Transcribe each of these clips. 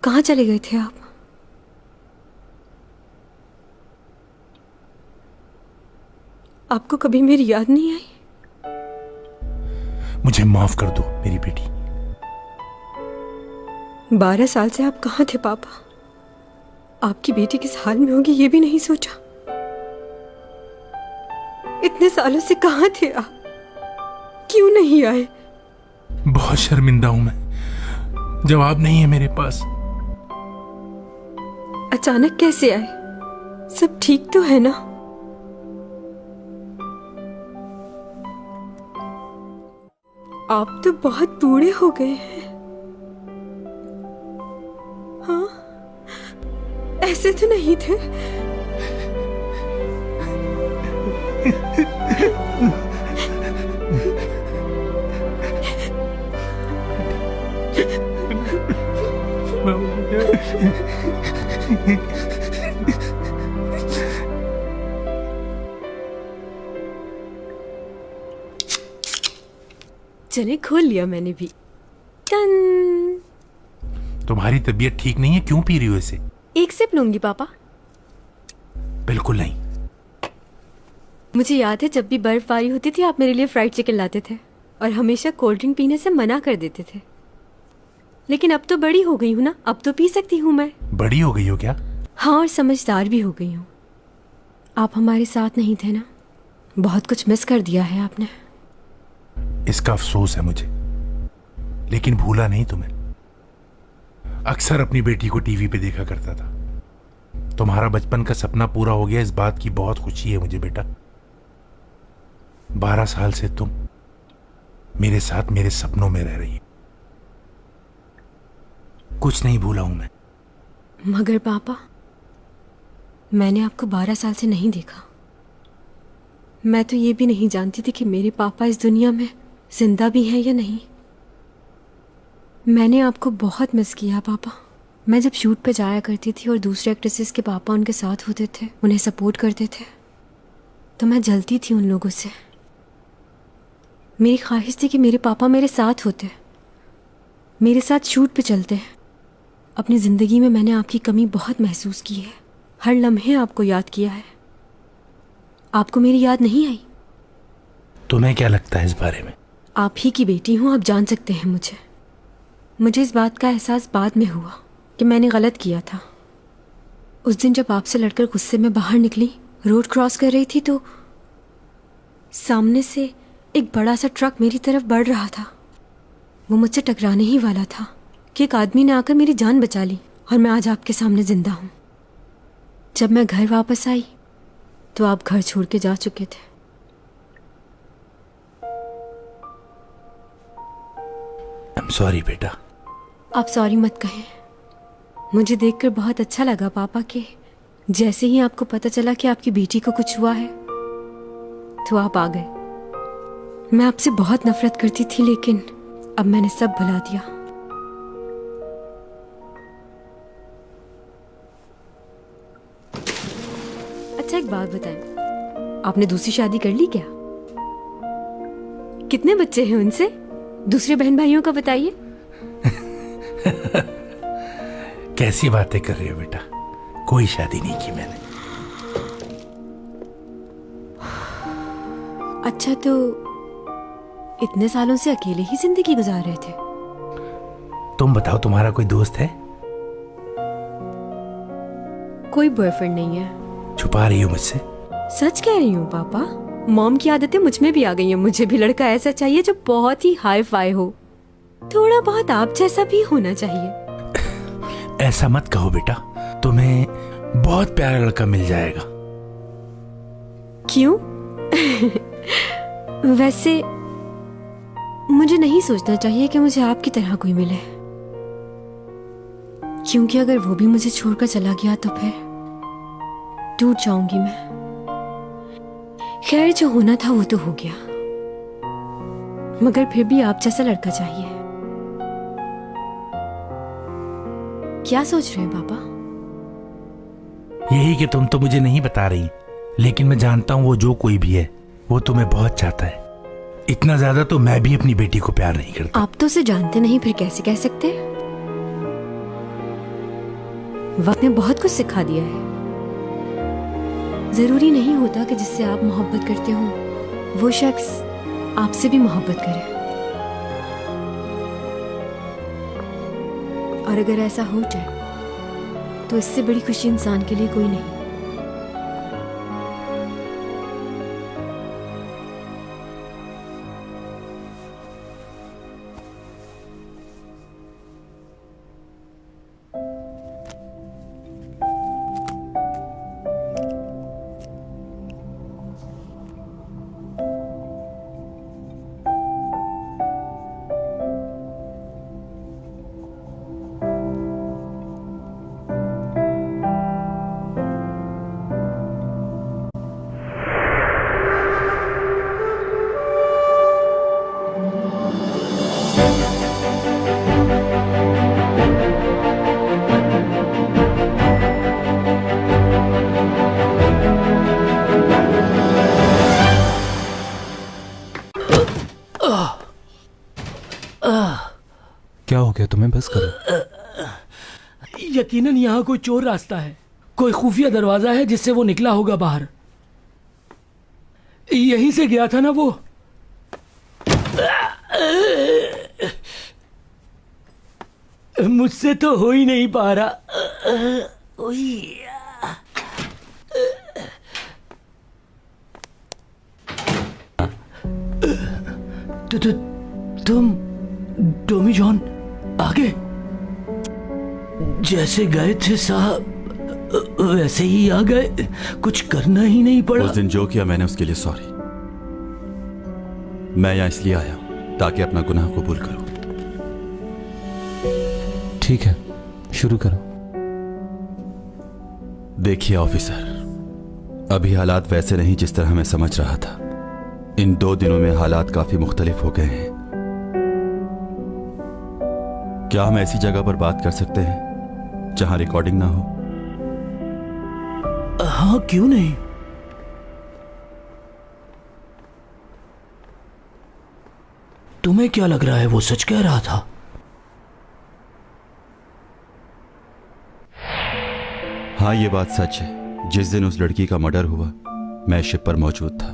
कहाँ चले गए थे आप? आपको कभी मेरी याद नहीं आई? मुझे माफ कर दो मेरी बेटी। 12 साल से आप कहाँ थे पापा? आपकी बेटी किस हाल में होगी ये भी नहीं सोचा। इतने सालों से कहाँ थे आप? क्यों नहीं आए? बहुत शर्मिंदा हूं मैं, जवाब नहीं है मेरे पास। अचानक कैसे आए? सब ठीक तो है ना? आप तो बहुत बूढ़े हो गए हैं। हाँ, ऐसे तो नहीं थे। चने खोल लिया मैंने भी। टन। तुम्हारी तबीयत ठीक नहीं है, क्यों पी रही हो इसे? एक सिप लूंगी पापा। बिल्कुल नहीं। मुझे याद है जब भी बर्फबारी होती थी आप मेरे लिए फ्राइड चिकन लाते थे और हमेशा कोल्ड ड्रिंक पीने से मना कर देते थे। लेकिन अब तो बड़ी हो गई हूँ ना, अब तो पी सकती हूँ मैं। बड़ी हो गई हो क्या? हाँ, और समझदार भी हो गई हूँ। आप हमारे साथ नहीं थे ना, बहुत कुछ मिस कर दिया है आपने। इसका अफसोस है मुझे, लेकिन भूला नहीं तुम्हें। अक्सर अपनी बेटी को टीवी पे देखा करता था। तुम्हारा बचपन का सपना पूरा हो गया, इस बात की बहुत खुशी है मुझे बेटा। 12 साल से तुम मेरे साथ मेरे सपनों में रह रही हो। कुछ नहीं भूला हूं मैं। मगर पापा, मैंने आपको 12 साल से नहीं देखा। मैं तो ये भी नहीं जानती थी कि मेरे पापा इस दुनिया में जिंदा भी हैं या नहीं। मैंने आपको बहुत मिस किया पापा। मैं जब शूट पे जाया करती थी और दूसरे एक्ट्रेसेस के पापा उनके साथ होते थे, उन्हें सपोर्ट करते थे, तो मैं जलती थी उन लोगों से। मेरी ख्वाहिश थी कि मेरे पापा मेरे साथ होते, मेरे साथ शूट पे चलते। अपनी ज़िंदगी में मैंने आपकी कमी बहुत महसूस की है, हर लम्हे आपको याद किया है। आपको मेरी याद नहीं आई? तुम्हें क्या लगता है इस बारे में? आप ही की बेटी हूँ, आप जान सकते हैं मुझे इस बात का एहसास बाद में हुआ कि मैंने गलत किया था। उस दिन जब आपसे लड़कर गुस्से में बाहर निकली, रोड क्रॉस कर रही थी, तो सामने से एक बड़ा सा ट्रक मेरी तरफ बढ़ रहा था। वो मुझसे टकराने ही वाला था कि एक आदमी ने आकर मेरी जान बचा ली और मैं आज आपके सामने जिंदा हूँ। जब मैं घर वापस आई तो आप घर छोड़ के जा चुके थे। I'm sorry बेटा। आप सॉरी मत कहें। मुझे देखकर बहुत अच्छा लगा पापा कि जैसे ही आपको पता चला कि आपकी बेटी को कुछ हुआ है तो आप आ गए। मैं आपसे बहुत नफरत करती थी, लेकिन अब मैंने सब भुला दिया। अच्छा, एक बात बताएं, आपने दूसरी शादी कर ली क्या? कितने बच्चे हैं उनसे? दूसरे बहन भाइयों का बताइए। कैसी बातें कर रही हो बेटा? कोई शादी नहीं की मैंने। अच्छा, तो इतने सालों से अकेले ही जिंदगी गुजार रहे थे? तुम बताओ, तुम्हारा कोई दोस्त है? कोई बॉयफ्रेंड नहीं है। छुपा रही हो मुझसे? सच कह रही हूँ पापा। मॉम की आदतें मुझ में भी आ गई हैं। मुझे भी लड़का ऐसा चाहिए जो बहुत ही हाई फाई हो, थोड़ा बहुत आप जैसा भी होना चाहिए। ऐसा मत कहो बेटा, तुम्हें बहुत प्यारा लड़का मिल जाएगा। क्यों? वैसे मुझे नहीं सोचना चाहिए कि मुझे आपकी तरह कोई मिले, क्योंकि अगर वो भी मुझे छोड़कर चला गया तो फिर टूट जाऊंगी मैं। खैर, जो होना था वो तो हो गया, मगर फिर भी आप जैसा लड़का चाहिए। क्या सोच रहे हैं पापा? यही कि तुम तो मुझे नहीं बता रही, लेकिन मैं जानता हूं वो जो कोई भी है वो तुम्हें बहुत चाहता है। इतना ज्यादा तो मैं भी अपनी बेटी को प्यार नहीं करता। आप तो उसे जानते नहीं, फिर कैसे कह सकते? वक्त ने बहुत कुछ सिखा दिया है। जरूरी नहीं होता कि जिससे आप मोहब्बत करते हो वो शख्स आपसे भी मोहब्बत करे। और अगर ऐसा हो जाए तो इससे बड़ी खुशी इंसान के लिए कोई नहीं। क्या हो गया तुम्हें? बस करो। यकीनन यहाँ कोई चोर रास्ता है, कोई खुफिया दरवाजा है जिससे वो निकला होगा बाहर। यहीं से गया था ना वो। मुझसे तो हो ही नहीं पा रहा। तुम टॉमी जॉन आगे जैसे गए थे साहब वैसे ही आ गए, कुछ करना ही नहीं पड़ा। उस दिन जो किया मैंने उसके लिए सॉरी। मैं यहाँ इसलिए आया ताकि अपना गुनाह कबूल करूं। ठीक है, शुरू करो। देखिए ऑफिसर, अभी हालात वैसे नहीं जिस तरह मैं समझ रहा था। इन 2 दिनों में हालात काफी मुख्तलिफ हो गए हैं। क्या हम ऐसी जगह पर बात कर सकते हैं जहां रिकॉर्डिंग ना हो? हाँ, क्यों नहीं। तुम्हें क्या लग रहा है वो सच कह रहा था? हाँ, ये बात सच है। जिस दिन उस लड़की का मर्डर हुआ मैं शिप पर मौजूद था।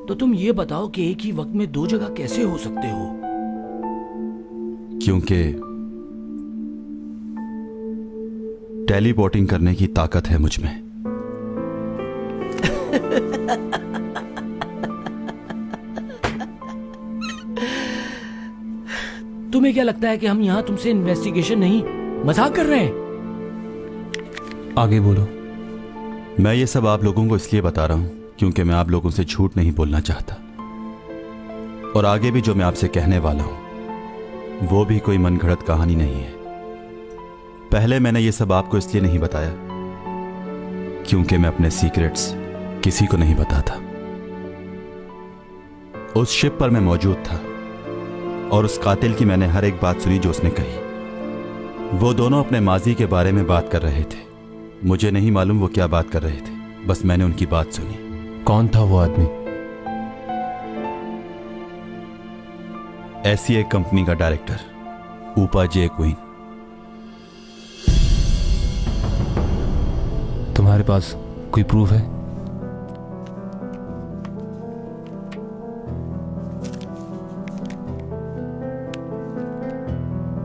तो तुम ये बताओ कि एक ही वक्त में 2 जगह कैसे हो सकते हो? क्योंकि टेलीपोर्टिंग करने की ताकत है मुझ में। तुम्हें क्या लगता है कि हम यहां तुमसे इन्वेस्टिगेशन नहीं मजाक कर रहे हैं? आगे बोलो। मैं ये सब आप लोगों को इसलिए बता रहा हूं क्योंकि मैं आप लोगों से झूठ नहीं बोलना चाहता। और आगे भी जो मैं आपसे कहने वाला हूं वो भी कोई मनगढ़ंत कहानी नहीं है। पहले मैंने ये सब आपको इसलिए नहीं बताया क्योंकि मैं अपने सीक्रेट्स किसी को नहीं बताता। उस शिप पर मैं मौजूद था और उस कातिल की मैंने हर एक बात सुनी जो उसने कही। वो दोनों अपने माजी के बारे में बात कर रहे थे। मुझे नहीं मालूम वो क्या बात कर रहे थे, बस मैंने उनकी बात सुनी। कौन था वो आदमी? ऐसी एक कंपनी का डायरेक्टर, ऊपा जे क्वीन। तुम्हारे पास कोई प्रूफ है?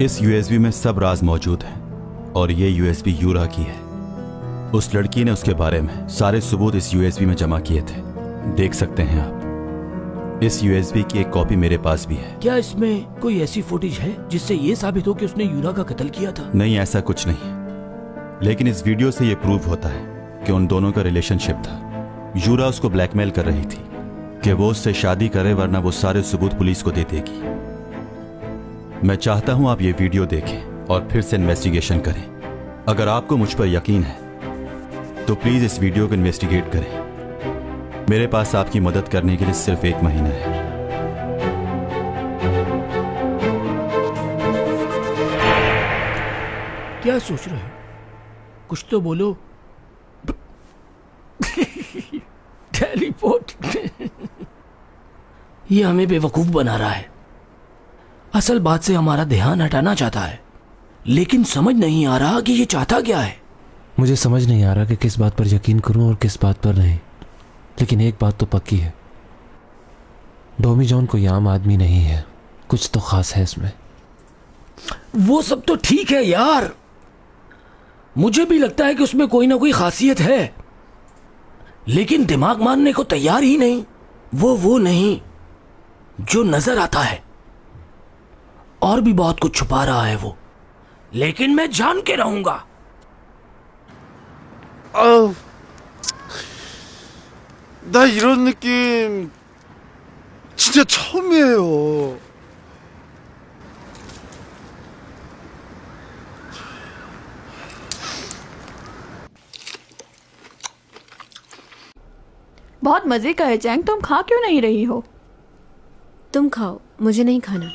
इस यूएसबी में सब राज मौजूद है और ये यूएसबी यूरा की है। उस लड़की ने उसके बारे में सारे सबूत इस यूएसबी में जमा किए थे। देख सकते हैं आप। इस यूएसबी की एक कॉपी मेरे पास भी है। क्या इसमें कोई ऐसी फुटेज है जिससे ये साबित हो कि उसने यूरा का कत्ल किया था? नहीं, ऐसा कुछ नहीं है। लेकिन इस वीडियो से ये प्रूव होता है कि उन दोनों का रिलेशनशिप था। यूरा उसको ब्लैकमेल कर रही थी कि वो उससे शादी करे वरना वो सारे सबूत पुलिस को दे देगी। मैं चाहता हूं आप ये वीडियो देखें और फिर से इन्वेस्टिगेशन करें। अगर आपको मुझ पर यकीन है तो प्लीज इस वीडियो को इन्वेस्टिगेट करें। मेरे पास आपकी मदद करने के लिए सिर्फ 1 महीना है। क्या सोच रहे हो? कुछ तो बोलो। टेलीपोर्ट। ये हमें बेवकूफ बना रहा है। असल बात से हमारा ध्यान हटाना चाहता है। लेकिन समझ नहीं आ रहा कि ये चाहता क्या है। मुझे समझ नहीं आ रहा कि किस बात पर यकीन करूं और किस बात पर नहीं, लेकिन एक बात तो पक्की है, डोमी जॉन कोई आम आदमी नहीं है, कुछ तो खास है इसमें। वो सब तो ठीक है यार, मुझे भी लगता है कि उसमें कोई ना कोई खासियत है, लेकिन दिमाग मानने को तैयार ही नहीं। वो नहीं जो नजर आता है, और भी बहुत कुछ छुपा रहा है वो, लेकिन मैं जान के रहूंगा। 나 이런 느낌 진짜 처음이에요. बहुत मजे का है चैंग, तुम खा क्यों नहीं रही हो? तुम खाओ, मुझे नहीं खाना।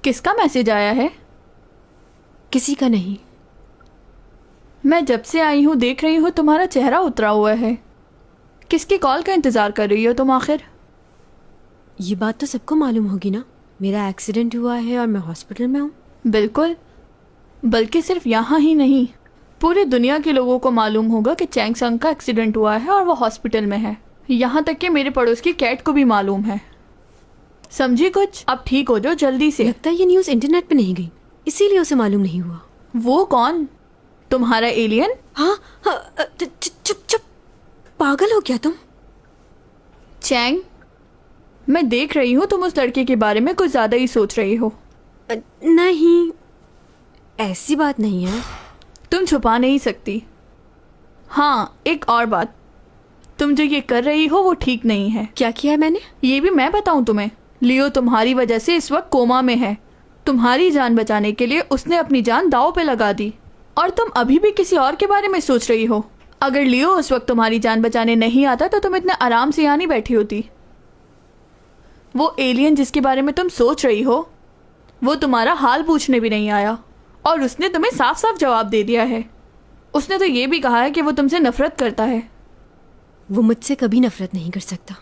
किसका मैसेज आया है? किसी का नहीं। मैं जब से आई हूँ देख रही हूँ तुम्हारा चेहरा उतरा हुआ है। किसकी कॉल का इंतजार कर रही हो तुम आखिर? ये बात तो सबको मालूम होगी ना, मेरा एक्सीडेंट हुआ है और मैं हॉस्पिटल में हूँ। बिल्कुल, बल्कि सिर्फ यहाँ ही नहीं, पूरी दुनिया के लोगों को मालूम होगा कि चैंग संग का एक्सीडेंट हुआ है और वो हॉस्पिटल में है। यहाँ तक कि मेरे पड़ोस की कैट को भी मालूम है। समझी कुछ? अब ठीक हो जाओ जल्दी से। लगता है ये न्यूज़ इंटरनेट पे नहीं गई, इसीलिए उसे मालूम नहीं हुआ। वो कौन? तुम्हारा एलियन? हाँ, चुप, पागल हो क्या तुम? चैंग, मैं देख रही हूँ तुम उस लड़के के बारे में कुछ ज्यादा ही सोच रही हो। नहीं, ऐसी बात नहीं है। तुम छुपा नहीं सकती। हाँ, एक और बात, तुम जो ये कर रही हो वो ठीक नहीं है। क्या किया है मैंने? ये भी मैं बताऊं तुम्हें? लियो तुम्हारी वजह से इस वक्त कोमा में है। तुम्हारी जान बचाने के लिए उसने अपनी जान दांव पे लगा दी, और तुम अभी भी किसी और के बारे में सोच रही हो। अगर लियो उस वक्त तुम्हारी जान बचाने नहीं आता तो तुम इतने आराम से यहाँ नहीं बैठी होती। वो एलियन जिसके बारे में तुम सोच रही हो, वो तुम्हारा हाल पूछने भी नहीं आया, और उसने तुम्हें साफ साफ जवाब दे दिया है। उसने तो ये भी कहा है कि वो तुमसे नफरत करता है। वो मुझसे कभी नफरत नहीं कर सकता,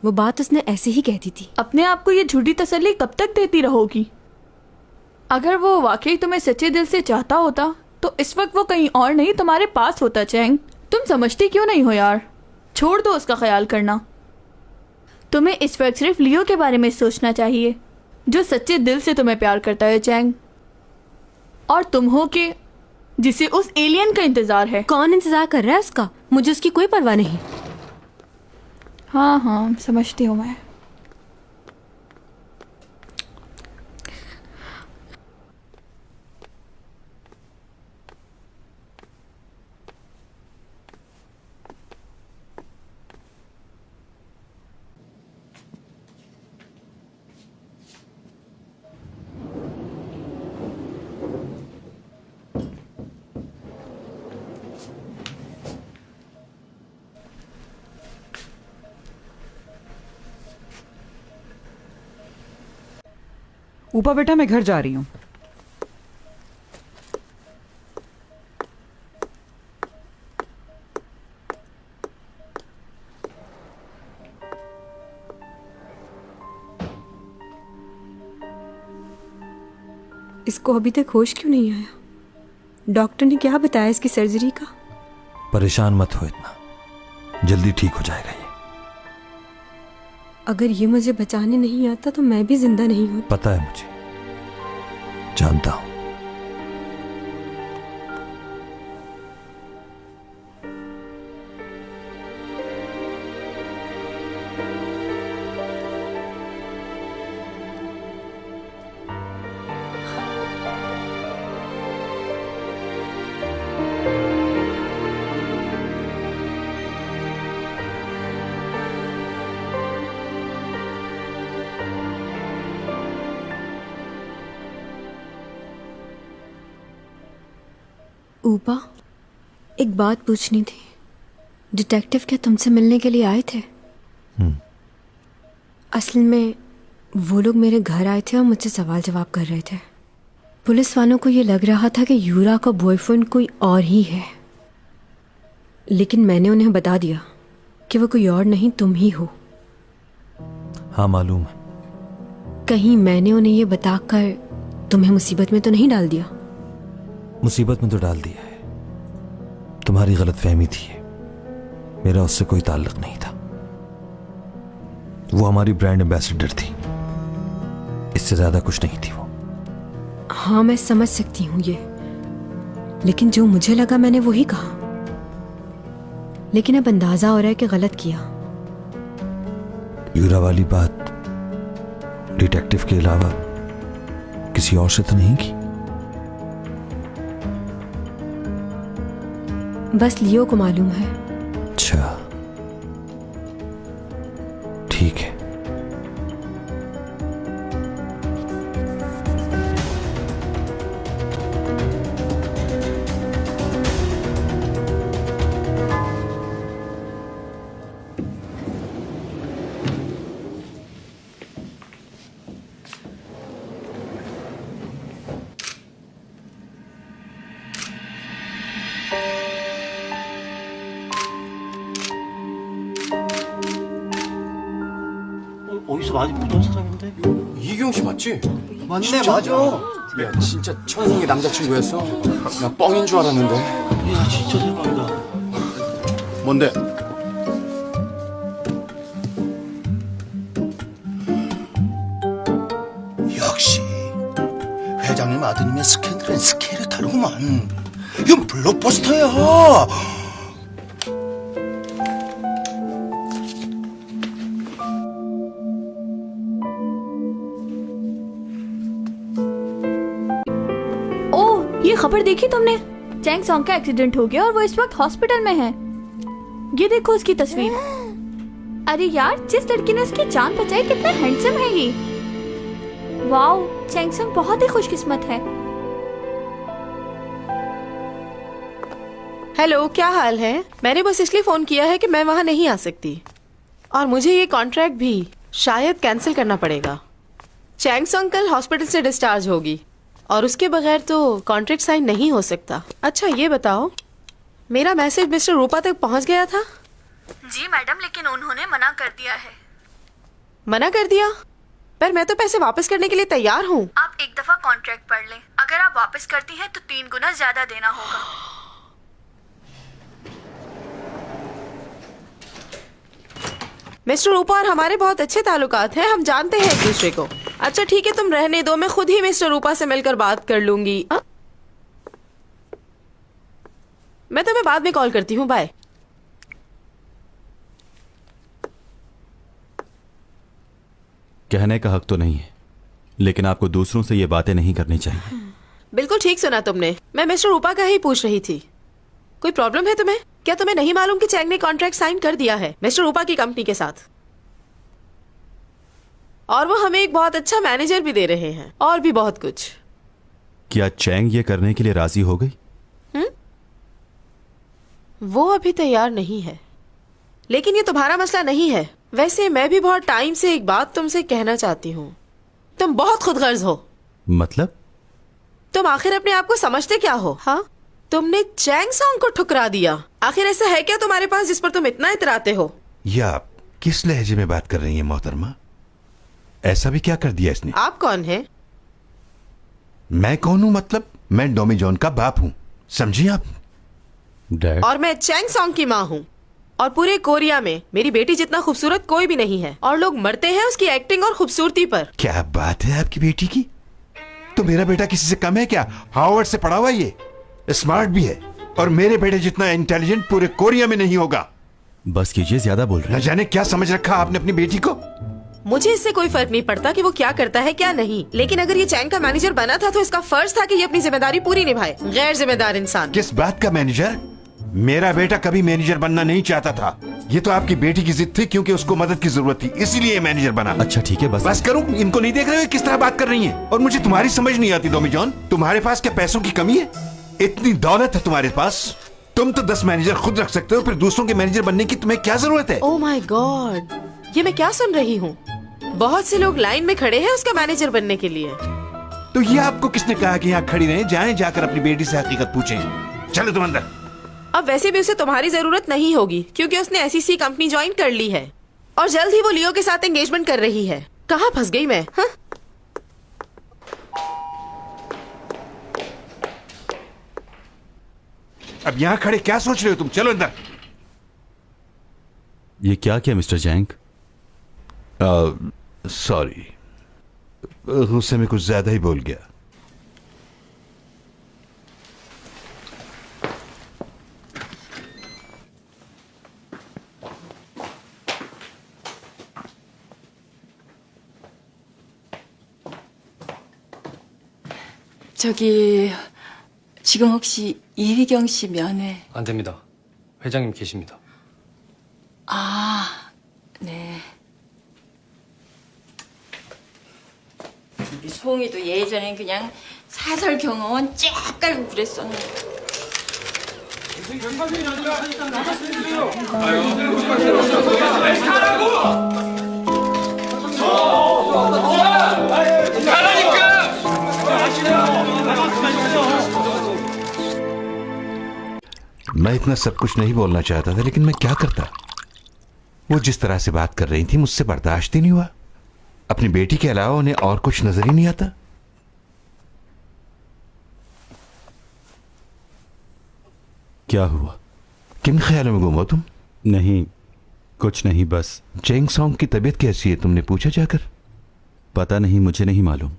वो बात उसने ऐसे ही कहती थी। अपने आप को ये झूठी तसल्ली कब तक देती रहोगी? अगर वो वाकई तुम्हें सच्चे दिल से चाहता होता तो इस वक्त वो कहीं और नहीं तुम्हारे पास होता। चैंग, तुम समझती क्यों नहीं हो यार? छोड़ दो उसका ख्याल करना। तुम्हें इस वक्त सिर्फ लियो के बारे में सोचना चाहिए, जो सच्चे दिल से तुम्हें प्यार करता है चैंग, और तुम हो के जिसे उस एलियन का इंतजार है। कौन इंतजार कर रहा है उसका? मुझे उसकी कोई परवाह नहीं। हाँ, समझती हूँ मैं। ऊपर बेटा, मैं घर जा रही हूँ। इसको अभी तक होश क्यों नहीं आया? डॉक्टर ने क्या बताया इसकी सर्जरी का? परेशान मत हो इतना, जल्दी ठीक हो जाएगा ये। अगर ये मुझे बचाने नहीं आता तो मैं भी जिंदा नहीं हूँ। पता है मुझे, जानता हूं। ऊपा, एक बात पूछनी थी। डिटेक्टिव क्या तुमसे मिलने के लिए आए थे? असल में वो लोग मेरे घर आए थे और मुझसे सवाल जवाब कर रहे थे। पुलिस वालों को ये लग रहा था कि यूरा का बॉयफ्रेंड कोई और ही है, लेकिन मैंने उन्हें बता दिया कि वो कोई और नहीं, तुम ही हो। हाँ मालूम है। कहीं मैंने उन्हें ये बताकर तुम्हें मुसीबत में तो नहीं डाल दिया? मुसीबत में तो डाल दिया है। तुम्हारी गलतफहमी थी, मेरा उससे कोई ताल्लुक नहीं था। वो हमारी ब्रांड एम्बेसडर थी, इससे ज्यादा कुछ नहीं थी वो। हाँ मैं समझ सकती हूँ ये, लेकिन जो मुझे लगा मैंने वही कहा। लेकिन अब अंदाजा हो रहा है कि गलत किया। यूरा वाली बात डिटेक्टिव के अलावा किसी और से तो नहीं की? बस लियो को मालूम है। अच्छा ठीक है। 어디서 많이 보던 사람인데? 이경 씨 맞지? 맞네, 진짜? 맞아. 야, 진짜 천생의 남자친구였어? 나 뻥인 줄 알았는데. 야, 진짜 대박이다. 뭔데? 역시 회장님 아드님의 스캔들은 스케일이 다르구만. 이건 블록버스터야. ये खबर देखी तुमने? चैंग सॉन्ग का एक्सीडेंट हो गया और वो इस वक्त हॉस्पिटल में है। ये देखो उसकी तस्वीर। अरे यार, जिस लड़की ने उसकी जान बचाई कितना हैंडसम है ये। वाओ, चैंग सॉन्ग बहुत ही खुशकिस्मत है। हेलो, क्या हाल है? मैंने बस इसलिए फोन किया है कि मैं वहाँ नहीं आ सकती और मुझे ये कॉन्ट्रैक्ट भी शायद कैंसिल करना पड़ेगा। चैंग सॉन्ग कल हॉस्पिटल से डिस्चार्ज होगी और उसके बगैर तो कॉन्ट्रैक्ट साइन नहीं हो सकता। अच्छा ये बताओ, मेरा मैसेज मिस्टर रूपा तक पहुंच गया था? जी मैडम, लेकिन उन्होंने मना कर दिया है। मना कर दिया? पर मैं तो पैसे वापस करने के लिए तैयार हूँ। आप एक दफा कॉन्ट्रैक्ट पढ़ लें, अगर आप वापस करती हैं तो 3 गुना ज्यादा देना होगा। मिस्टर रूपा और हमारे बहुत अच्छे ताल्लुकात हैं, हम जानते हैं एक दूसरे को। अच्छा ठीक है, तुम रहने दो, मैं खुद ही मिस्टर रूपा से मिलकर बात कर लूंगी। मैं तुम्हें बाद में कॉल करती हूँ, बाय। कहने का हक तो नहीं है, लेकिन आपको दूसरों से ये बातें नहीं करनी चाहिए। बिल्कुल ठीक सुना तुमने, मैं मिस्टर रूपा का ही पूछ रही थी। कोई प्रॉब्लम है तुम्हें? क्या तुम्हें नहीं मालूम कि चैंग ने कॉन्ट्रैक्ट साइन कर दिया है मिस्टर रूपा की कंपनी के साथ, और वो हमें एक बहुत अच्छा मैनेजर भी दे रहे हैं और भी बहुत कुछ। क्या चैंग ये करने के लिए राजी हो गई? वो अभी तैयार नहीं है, लेकिन ये तुम्हारा मसला नहीं है। वैसे मैं भी बहुत टाइम से एक बात तुमसे कहना चाहती हूँ। तुम बहुत खुदगर्ज हो। मतलब? तुम आखिर अपने आप को समझते क्या हो? हाँ, तुमने चैंग सॉन्ग को ठुकरा दिया। आखिर ऐसा है क्या तुम्हारे पास जिस पर तुम इतना इतराते हो? ये आप किस लहजे में बात कर रही हैं मोहतरमा? ऐसा भी क्या कर दिया इसने? आप कौन हैं? मैं कौन हूं? मतलब मैं डोमी जॉन का बाप हूं, समझी आप? डैड। और मैं चैंग सॉन्ग की माँ हूँ, और पूरे कोरिया में मेरी बेटी जितना खूबसूरत कोई भी नहीं है, और लोग मरते हैं उसकी एक्टिंग और खूबसूरती पर। क्या बात है आपकी बेटी की? तो मेरा बेटा किसी से कम है क्या? हार्वर्ड से पढ़ा हुआ, ये स्मार्ट भी है, और मेरे बेटे जितना इंटेलिजेंट पूरे कोरिया में नहीं होगा। बस कीजिए, ज्यादा बोल रहे हैं। न जाने क्या समझ रखा आपने अपनी बेटी को। मुझे इससे कोई फर्क नहीं पड़ता कि वो क्या करता है क्या नहीं, लेकिन अगर ये चैंग का मैनेजर बना था तो इसका फर्ज था कि ये अपनी जिम्मेदारी पूरी निभाए। गैर जिम्मेदार इंसान। किस बात का मैनेजर? मेरा बेटा कभी मैनेजर बनना नहीं चाहता था, ये तो आपकी बेटी की जिद थी, क्योंकि उसको मदद की जरूरत थी, इसीलिए मैनेजर बना। अच्छा ठीक है, बस करूं? इनको नहीं देख रहे हो किस तरह बात कर रही हैं? और मुझे तुम्हारी समझ नहीं आती डोमी जॉन। तुम्हारे पास क्या पैसों की कमी है? इतनी दौलत है तुम्हारे पास, तुम तो 10 मैनेजर खुद रख सकते हो, फिर दूसरों के मैनेजर बनने की तुम्हें क्या जरूरत है? ओह माय गॉड, ये मैं क्या सुन रही हूँ? बहुत से लोग लाइन में खड़े हैं उसका मैनेजर बनने के लिए। तो ये आपको किसने कहा कि यहाँ खड़ी रहें? जाएं जाकर अपनी बेटी से हकीकत पूछें। चलो तुम अंदर। अब वैसे भी उसे तुम्हारी जरूरत नहीं होगी, क्योंकि उसने SEC कंपनी ज्वाइन कर ली है और जल्द ही वो लियो के साथ एंगेजमेंट कर रही है। कहाँ फंस गई मैं? हाँ? अब यहां खड़े क्या सोच रहे हो तुम? चलो अंदर। ये क्या किया मिस्टर जैंग? सॉरी, गुस्से में कुछ ज्यादा ही बोल गया। 저기 지금 혹시 이휘경 씨 면회? 안 됩니다. 회장님 계십니다. 아, 네. 우리 송이도 예전엔 그냥 사설 경험은 쫙 깔고 그랬었는데. मैं इतना सब कुछ नहीं बोलना चाहता था, लेकिन मैं क्या करता। वो जिस तरह से बात कर रही थी मुझसे बर्दाश्त ही नहीं हुआ। अपनी बेटी के अलावा उन्हें और कुछ नजर ही नहीं आता। क्या हुआ? किन ख्यालों में गुम हो तुम? नहीं, कुछ नहीं, बस। चेंग सॉन्ग की तबीयत कैसी है, तुमने पूछा जाकर? पता नहीं, मुझे नहीं मालूम।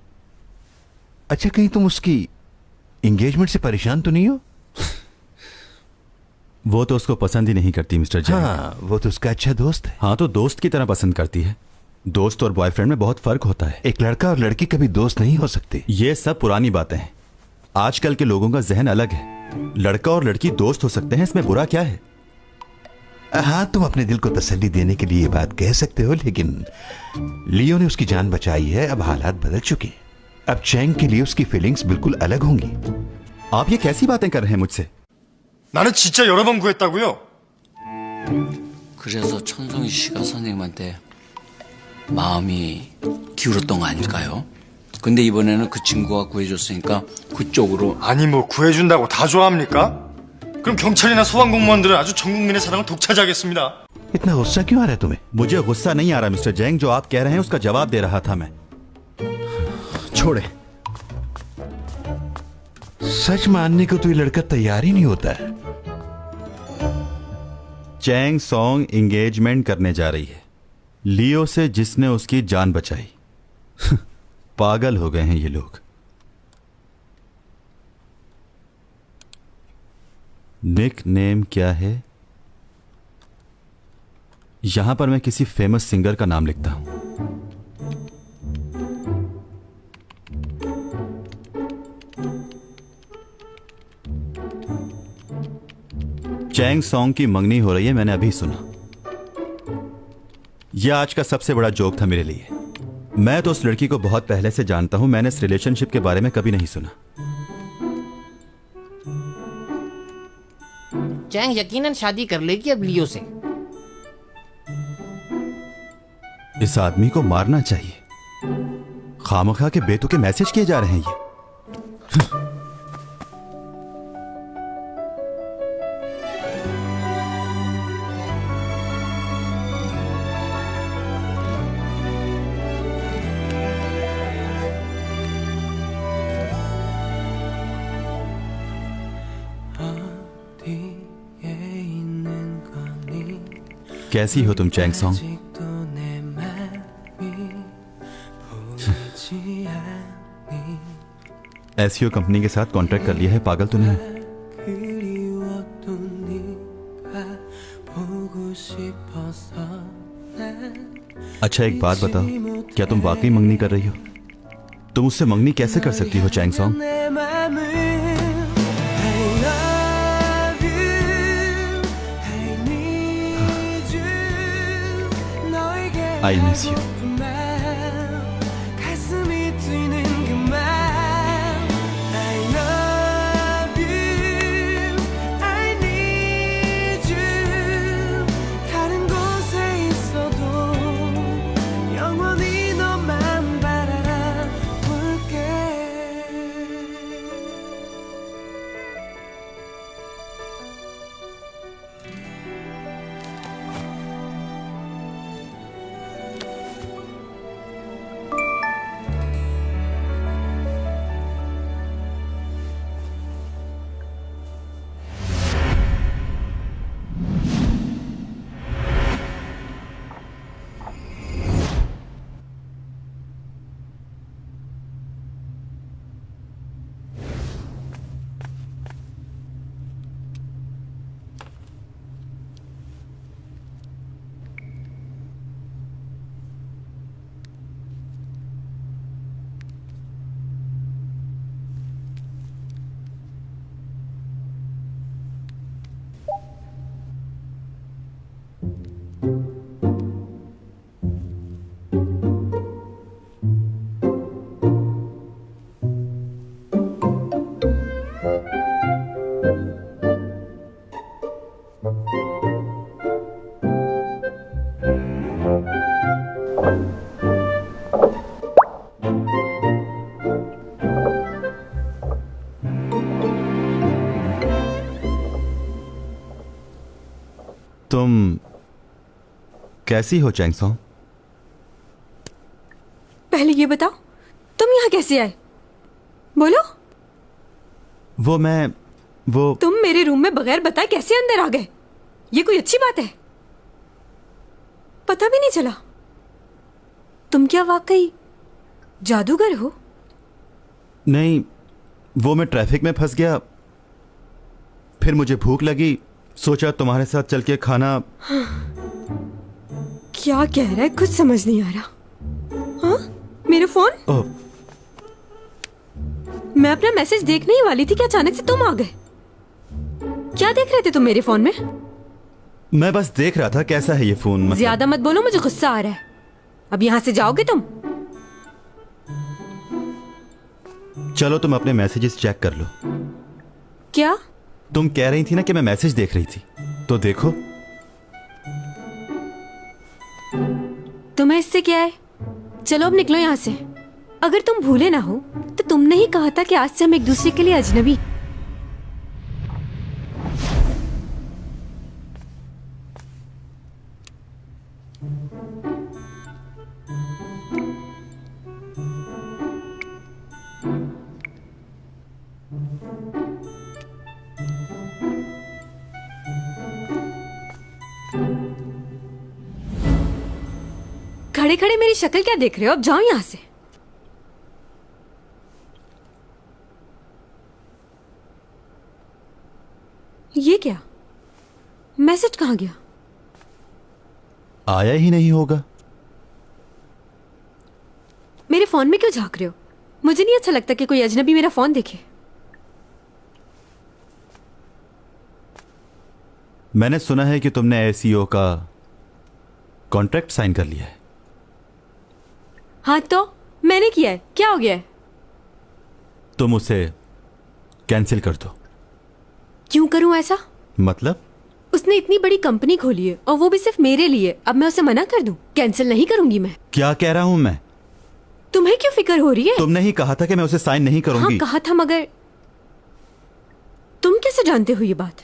अच्छा, कहीं तुम उसकी एंगेजमेंट से परेशान तो नहीं हो? वो तो उसको पसंद ही नहीं करती मिस्टर जैंग। हाँ, वो तो उसका अच्छा दोस्त है। हाँ, तो दोस्त की तरह पसंद करती है। दोस्त और बॉयफ्रेंड में बहुत फर्क होता है। एक लड़का और लड़की कभी दोस्त नहीं हो सकते। ये सब पुरानी बातें हैं। आजकल के लोगों का जहन अलग है। लड़का और लड़की दोस्त हो सकते हैं, इसमें बुरा क्या है? हाँ, तुम अपने दिल को तसल्ली देने के लिए ये बात कह सकते हो, लेकिन लियो ने उसकी जान बचाई है। अब हालात बदल चुके हैं। अब चैंग के लिए उसकी फीलिंग्स बिल्कुल अलग होंगी। आप ये कैसी बातें कर रहे हैं मुझसे? 나는 진짜 여러 번 구했다고요. 그래서 천송이 씨가 선생님한테 마음이 기울었던 거 아닐까요? 근데 이번에는 그 친구가 구해줬으니까 그쪽으로. 아니 뭐 구해준다고 다 좋아합니까? 그럼 경찰이나 소방공무원들은 아주 전 국민의 사랑을 독차지하겠습니다. इतना गुस्सा क्यों आ रहा है तुम्हें? मुझे गुस्सा नहीं आ रहा मिस्टर जैंग। जो आप कह रहे हैं उसका जवाब दे रहा था मैं। छोड़े। सच मानने को तो ये लड़का तैयार ही नहीं होता है। चैंग सॉन्ग एंगेजमेंट करने जा रही है लियो से, जिसने उसकी जान बचाई। पागल हो गए हैं ये लोग। निक नेम क्या है? यहां पर मैं किसी फेमस सिंगर का नाम लिखता हूं। चैंग सॉन्ग की मंगनी हो रही है, मैंने अभी सुना। यह आज का सबसे बड़ा जोक था मेरे लिए। मैं तो उस लड़की को बहुत पहले से जानता हूं। मैंने इस रिलेशनशिप के बारे में कभी नहीं सुना। चैंग यकीनन शादी कर लेगी अब लियो से। इस आदमी को मारना चाहिए। खामखा के बेतुके मैसेज किए जा रहे हैं ये। कैसी हो तुम चैंग सॉन्ग? एसईओ कंपनी के साथ कॉन्ट्रैक्ट कर लिया है, पागल तो नहीं? अच्छा एक बात बताओ, क्या तुम वाकई मंगनी कर रही हो? तुम उससे मंगनी कैसे कर सकती हो Chang Song? I miss you. तुम कैसी हो चैंगसोंग? पहले ये बताओ तुम यहाँ कैसे आए? बोलो। वो तुम मेरे रूम में बगैर बताए कैसे अंदर आ गए? ये कोई अच्छी बात है? पता भी नहीं चला। तुम क्या वाकई जादूगर हो? नहीं, वो मैं ट्रैफिक में फंस गया, फिर मुझे भूख लगी, सोचा तुम्हारे साथ चल के खाना। क्या कह रहा है? कुछ समझ नहीं आ रहा। हाँ? मेरा फोन? मैं अपना मैसेज देखने ही वाली थी कि अचानक से तुम आ गए। क्या देख रहे थे तुम मेरे फोन में? मैं बस देख रहा था कैसा है ये फोन। मतलब ज्यादा मत बोलो, मुझे गुस्सा आ रहा है। अब यहाँ से जाओगे तुम? चलो तुम अपने मैसेजेस चेक कर लो। क्या? तुम कह रही थी ना कि मैं मैसेज देख रही थी, तो देखो। तुम्हें इससे क्या है? चलो अब निकलो यहाँ से। अगर तुम भूले ना हो तो तुमने ही कहा था कि आज से हम एक दूसरे के लिए अजनबी। खड़े खड़े मेरी शक्ल क्या देख रहे हो? अब जाओ यहां से। ये क्या? मैसेज कहां गया? आया ही नहीं होगा। मेरे फोन में क्यों झांक रहे हो? मुझे नहीं अच्छा लगता कि कोई अजनबी मेरा फोन देखे। मैंने सुना है कि तुमने एसईओ का कॉन्ट्रैक्ट साइन कर लिया है। हाँ तो मैंने किया है, क्या हो गया है? तुम उसे कैंसिल कर दो। क्यों करूं ऐसा? मतलब? उसने इतनी बड़ी कंपनी खोली है और वो भी सिर्फ मेरे लिए। अब मैं उसे मना कर दूं? कैंसिल नहीं करूंगी मैं। क्या कह रहा हूं मैं? तुम्हें क्यों फिक्र हो रही है? तुमने ही कहा था कि मैं उसे साइन नहीं करूंगी। हाँ कहा था, मगर तुम कैसे जानते हो ये बात?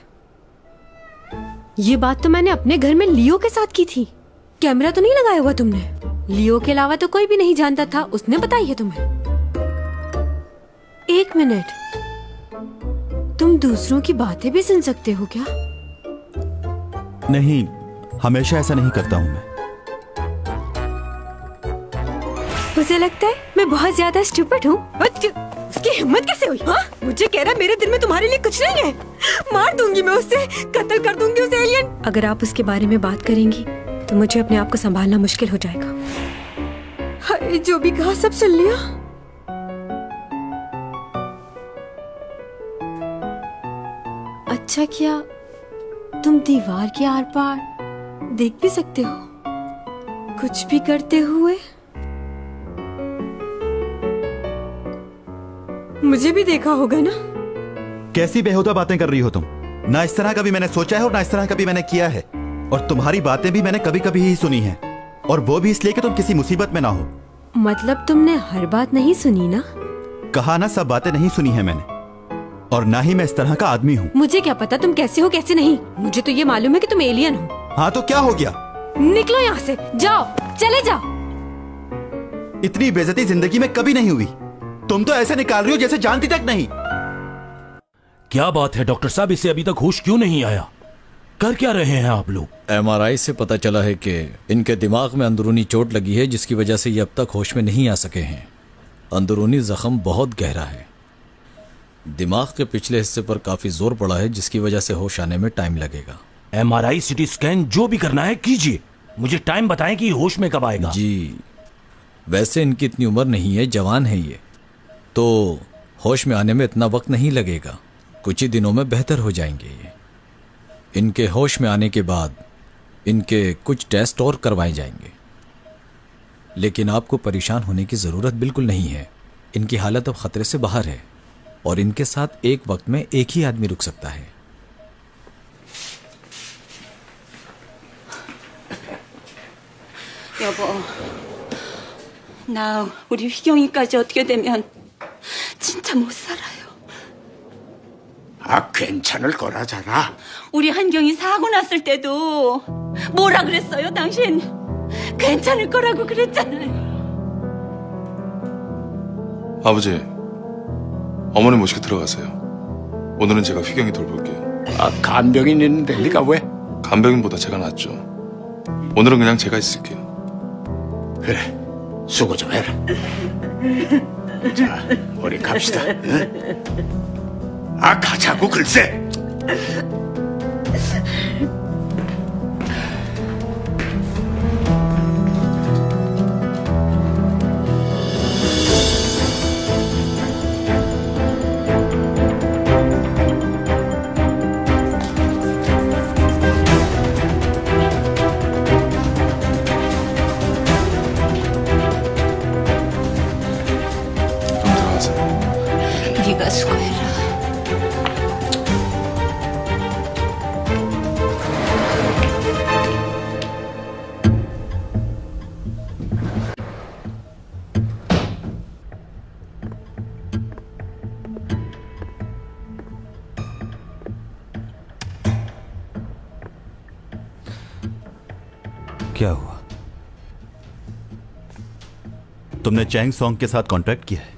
ये बात तो मैंने अपने घर में लियो के साथ की थी। कैमरा तो नहीं लगाया हुआ तुमने? लियो के अलावा तो कोई भी नहीं जानता था, उसने बताई है तुम्हें। एक मिनट, तुम दूसरों की बातें भी सुन सकते हो क्या? नहीं, हमेशा ऐसा नहीं करता हूं मैं। मुझे लगता है मैं बहुत ज्यादा स्टूपिड हूँ। उसकी हिम्मत कैसे हुई? हाँ? मुझे कह रहा है मेरे दिल में तुम्हारे लिए कुछ नहीं है। मार दूंगी मैं उसे, कत्ल कर दूंगी उसे एलियन। अगर आप उसके बारे में बात करेंगी तो मुझे अपने आप को संभालना मुश्किल हो जाएगा। हाय, जो भी कहा सब सुन लिया। अच्छा किया तुम दीवार के आर पार देख भी सकते हो कुछ भी करते हुए। मुझे भी देखा होगा ना? कैसी बेहुदा बातें कर रही हो तुम? ना इस तरह कभी मैंने सोचा है और ना इस तरह कभी मैंने किया है। और तुम्हारी बातें भी मैंने कभी कभी ही सुनी हैं, और वो भी इसलिए कि तुम किसी मुसीबत में ना हो। मतलब तुमने हर बात नहीं सुनी ना? कहा ना, सब बातें नहीं सुनी है मैंने, और ना ही मैं इस तरह का आदमी हूँ। मुझे क्या पता तुम कैसे हो कैसे नहीं। मुझे तो ये मालूम है कि तुम एलियन हो। हाँ तो क्या हो गया? निकलो यहाँ से, जाओ, चले जाओ। इतनी बेइज्जती जिंदगी में कभी नहीं हुई। तुम तो ऐसे निकाल रही हो जैसे जानती तक नहीं। क्या बात है डॉक्टर साहब, इसे अभी तक होश क्यों नहीं आया? कर क्या रहे हैं आप लोग? एमआरआई से पता चला है कि इनके दिमाग में अंदरूनी चोट लगी है, जिसकी वजह से ये अब तक होश में नहीं आ सके हैं। अंदरूनी जख्म बहुत गहरा है। दिमाग के पिछले हिस्से पर काफी जोर पड़ा है, जिसकी वजह से होश आने में टाइम लगेगा। एमआरआई, सीटी स्कैन, जो भी करना है कीजिए। मुझे टाइम बताएं कि होश में कब आएगा। जी, वैसे इनकी इतनी उम्र नहीं है, जवान है ये, तो होश में आने में इतना वक्त नहीं लगेगा। कुछ ही दिनों में बेहतर हो जाएंगे ये। इनके होश में आने के बाद इनके कुछ टेस्ट और करवाए जाएंगे, लेकिन आपको परेशान होने की ज़रूरत बिल्कुल नहीं है। इनकी हालत अब ख़तरे से बाहर है और इनके साथ एक वक्त में एक ही आदमी रुक सकता है। 여보, 나 우리 휘경이까지 어떻게 되면 진짜 못 살아요. 괜찮을 거라잖아. 우리 한경이 사고 났을 때도 뭐라 그랬어요, 당신? 괜찮을 거라고 그랬잖아요. 아버지, 어머니 모시고 들어가세요. 오늘은 제가 휘경이 돌볼게요. 간병인 있는데 네가 왜? 간병인보다 제가 낫죠. 오늘은 그냥 제가 있을게요. 그래, 수고 좀 해라. 자, 우리 갑시다. 응? 가자고 글쎄. 네가 수고해라. क्या हुआ? तुमने चैंग सॉन्ग के साथ कॉन्ट्रैक्ट किया है?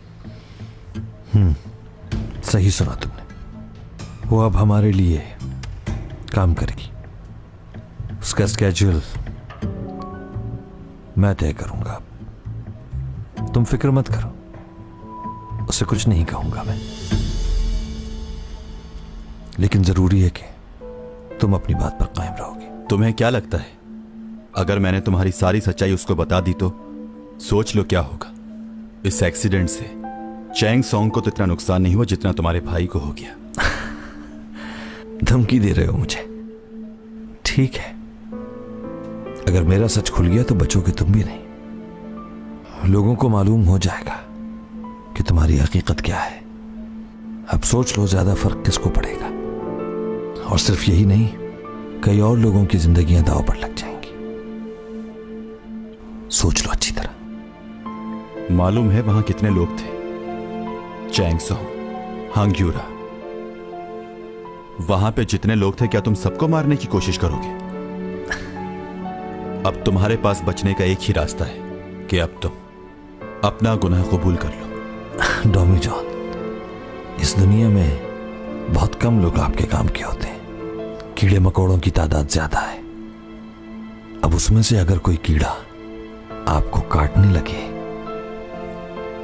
सही सुना तुमने। वो अब हमारे लिए काम करेगी। उसका स्केड्यूल मैं तय करूंगा। तुम फिक्र मत करो, उसे कुछ नहीं कहूंगा मैं। लेकिन जरूरी है कि तुम अपनी बात पर कायम रहोगे। तुम्हें क्या लगता है अगर मैंने तुम्हारी सारी सच्चाई उसको बता दी तो? सोच लो क्या होगा। इस एक्सीडेंट से चैंग सॉन्ग को तो इतना नुकसान नहीं हुआ जितना तुम्हारे भाई को हो गया। धमकी दे रहे हो मुझे? ठीक है, अगर मेरा सच खुल गया तो बचोगे तुम भी नहीं। लोगों को मालूम हो जाएगा कि तुम्हारी हकीकत क्या है। अब सोच लो ज्यादा फर्क किसको पड़ेगा। और सिर्फ यही नहीं, कई और लोगों की जिंदगियां दांव पर लग जाएंगी। सोच लो अच्छी तरह। मालूम है वहां कितने लोग थे? चैंग सॉन्ग, हांग्यूरा, वहां पे जितने लोग थे क्या तुम सबको मारने की कोशिश करोगे? अब तुम्हारे पास बचने का एक ही रास्ता है कि अब तुम अपना गुनाह कबूल कर लो। डॉमी जॉन, इस दुनिया में बहुत कम लोग आपके काम के होते हैं। कीड़े मकोड़ों की तादाद ज्यादा है। अब उसमें से अगर कोई कीड़ा आपको काटने लगे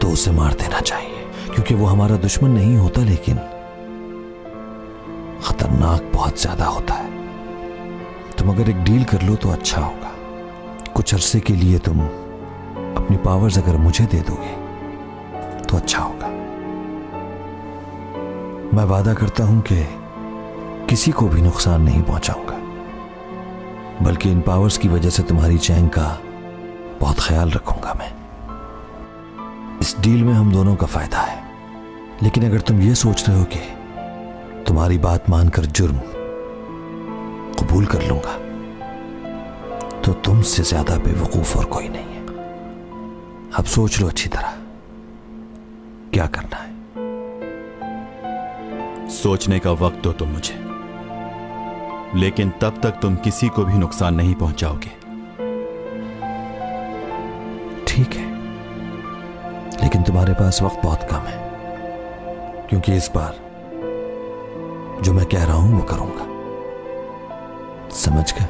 तो उसे मार देना चाहिए, क्योंकि वो हमारा दुश्मन नहीं होता लेकिन खतरनाक बहुत ज्यादा होता है। तुम अगर एक डील कर लो तो अच्छा होगा। कुछ अरसे के लिए तुम अपनी पावर्स अगर मुझे दे दोगे तो अच्छा होगा। मैं वादा करता हूं कि किसी को भी नुकसान नहीं पहुंचाऊंगा, बल्कि इन पावर्स की वजह से तुम्हारी चैंग का बहुत ख्याल रखूंगा मैं। इस डील में हम दोनों का फायदा है। लेकिन अगर तुम ये सोच रहे हो कि तुम्हारी बात मानकर जुर्म कबूल कर लूंगा तो तुमसे ज्यादा बेवकूफ और कोई नहीं है। अब सोच लो अच्छी तरह क्या करना है। सोचने का वक्त दो तुम मुझे, लेकिन तब तक तुम किसी को भी नुकसान नहीं पहुंचाओगे। ठीक है, लेकिन तुम्हारे पास वक्त बहुत कम है, क्योंकि इस बार जो मैं कह रहा हूं वो करूंगा। समझ गए?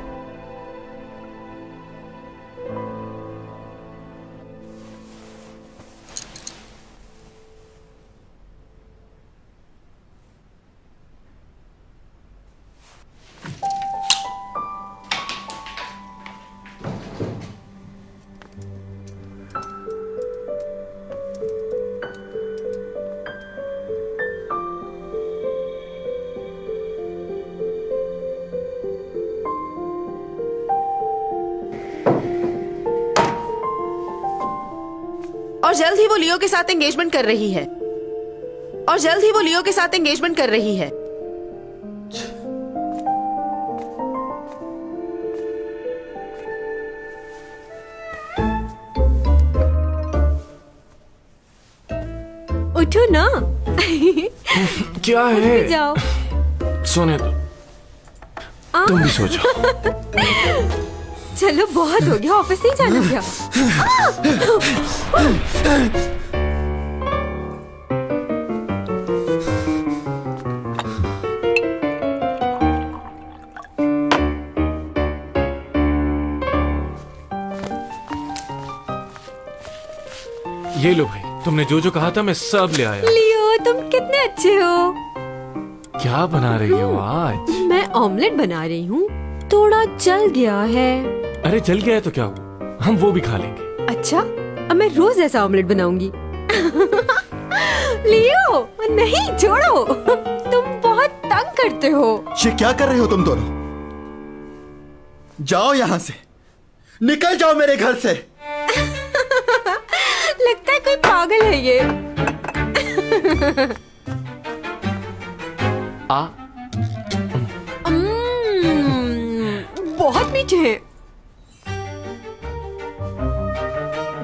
और जल्द ही वो लियो के साथ एंगेजमेंट कर रही है। और जल्द ही वो लियो के साथ एंगेजमेंट कर रही है। उठो ना। क्या है? जाओ। सोने दो, तुम भी सो जाओ। चलो बहुत हो गया, ऑफिस नहीं जाना क्या? ये लो भाई, तुमने जो जो कहा था मैं सब ले आया। लियो तुम कितने अच्छे हो। क्या बना रही हो आज? मैं ऑमलेट बना रही हूँ, थोड़ा जल गया है। अरे जल गया है तो क्या हुआ, हम वो भी खा लेंगे। अच्छा, अब मैं रोज ऐसा ऑमलेट बनाऊंगी। लियो नहीं छोड़ो, तुम बहुत तंग करते हो। ये क्या कर रहे हो तुम दोनों? जाओ यहाँ से, निकल जाओ मेरे घर से। लगता है कोई पागल है ये। बहुत मीठे हैं।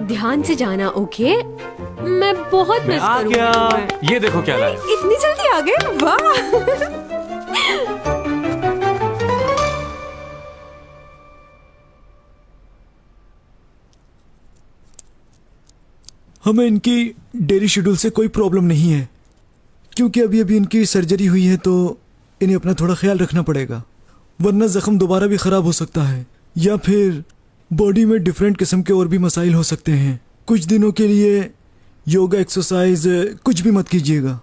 ध्यान से जाना, ओके? मैं बहुत मिस करूंगी। ये देखो क्या लाया। इतनी जल्दी आ गए, वाह। हमें इनकी डेली शेड्यूल से कोई प्रॉब्लम नहीं है, क्योंकि अभी अभी इनकी सर्जरी हुई है तो इन्हें अपना थोड़ा ख्याल रखना पड़ेगा, वरना जख्म दोबारा भी खराब हो सकता है या फिर बॉडी में डिफरेंट किस्म के और भी मसाइल हो सकते हैं। कुछ दिनों के लिए योगा एक्सरसाइज कुछ भी मत कीजिएगा,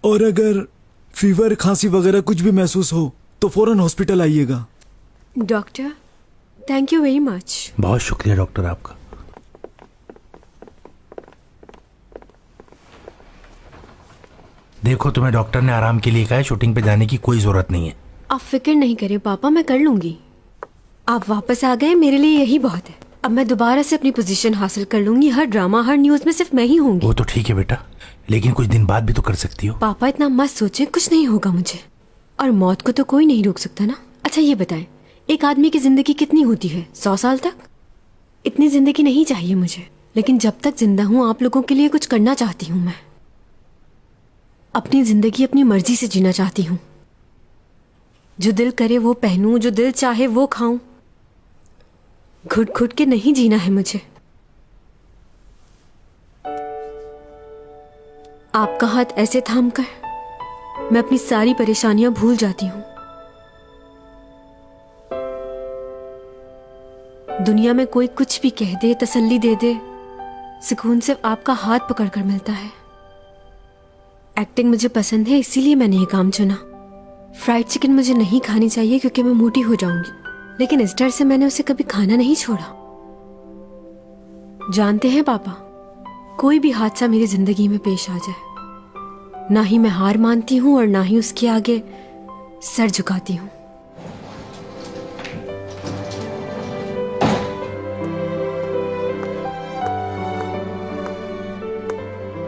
और अगर फीवर खांसी वगैरह कुछ भी महसूस हो तो फौरन हॉस्पिटल आइएगा। Doctor thank you very much. बहुत शुक्रिया डॉक्टर आपका। देखो तुम्हें डॉक्टर ने आराम के लिए कहा है, शूटिंग पे जाने की कोई जरूरत नहीं है। आप फिक्र नहीं करें पापा, मैं कर लूंगी। आप वापस आ गए, मेरे लिए यही बहुत है। अब मैं दोबारा से अपनी पोजीशन हासिल कर लूंगी। हर ड्रामा हर न्यूज में सिर्फ मैं ही होंगी। वो तो ठीक है बेटा, लेकिन कुछ दिन बाद भी तो कर सकती हो। पापा इतना मत सोचें, कुछ नहीं होगा मुझे, और मौत को तो कोई नहीं रोक सकता ना। अच्छा ये बताएं, एक आदमी की जिंदगी कितनी होती है? 100 साल तक? इतनी जिंदगी नहीं चाहिए मुझे, लेकिन जब तक जिंदा हूँ आप लोगों के लिए कुछ करना चाहती हूँ। मैं अपनी जिंदगी अपनी मर्जी से जीना चाहती हूँ। जो दिल करे वो पहनूं, जो दिल चाहे वो खाऊं। घुट घुट के नहीं जीना है मुझे। आपका हाथ ऐसे थामकर मैं अपनी सारी परेशानियां भूल जाती हूं। दुनिया में कोई कुछ भी कह दे, तसल्ली दे दे, सुकून सिर्फ आपका हाथ पकड़कर मिलता है। एक्टिंग मुझे पसंद है, इसीलिए मैंने ये काम चुना। फ्राइड चिकन मुझे नहीं खानी चाहिए क्योंकि मैं मोटी हो जाऊंगी, लेकिन इस डर से मैंने उसे कभी खाना नहीं छोड़ा। जानते हैं पापा, कोई भी हादसा मेरी जिंदगी में पेश आ जाए, ना ही मैं हार मानती हूं और ना ही उसके आगे सर झुकाती हूं।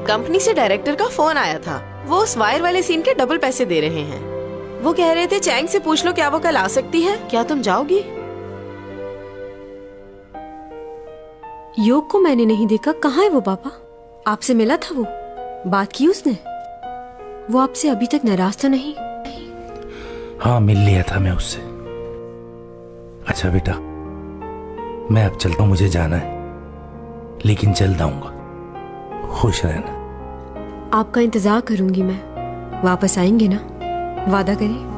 कंपनी से डायरेक्टर का फोन आया था। वो उस वायर वाले सीन के डबल पैसे दे रहे हैं। वो कह रहे थे चैंग से पूछ लो क्या वो कल आ सकती है, क्या तुम जाओगी? योग को मैंने नहीं देखा, कहाँ है वो पापा? आपसे मिला था वो? बात की उसने? वो आपसे अभी तक नाराज तो नहीं? हाँ मिल लिया था मैं उससे। अच्छा बेटा, मैं अब चलता हूँ, मुझे जाना है, लेकिन जल्द आऊंगा। खुश रहना। आपका इंतजार करूंगी मैं। वापस आएंगे ना? वादा करें।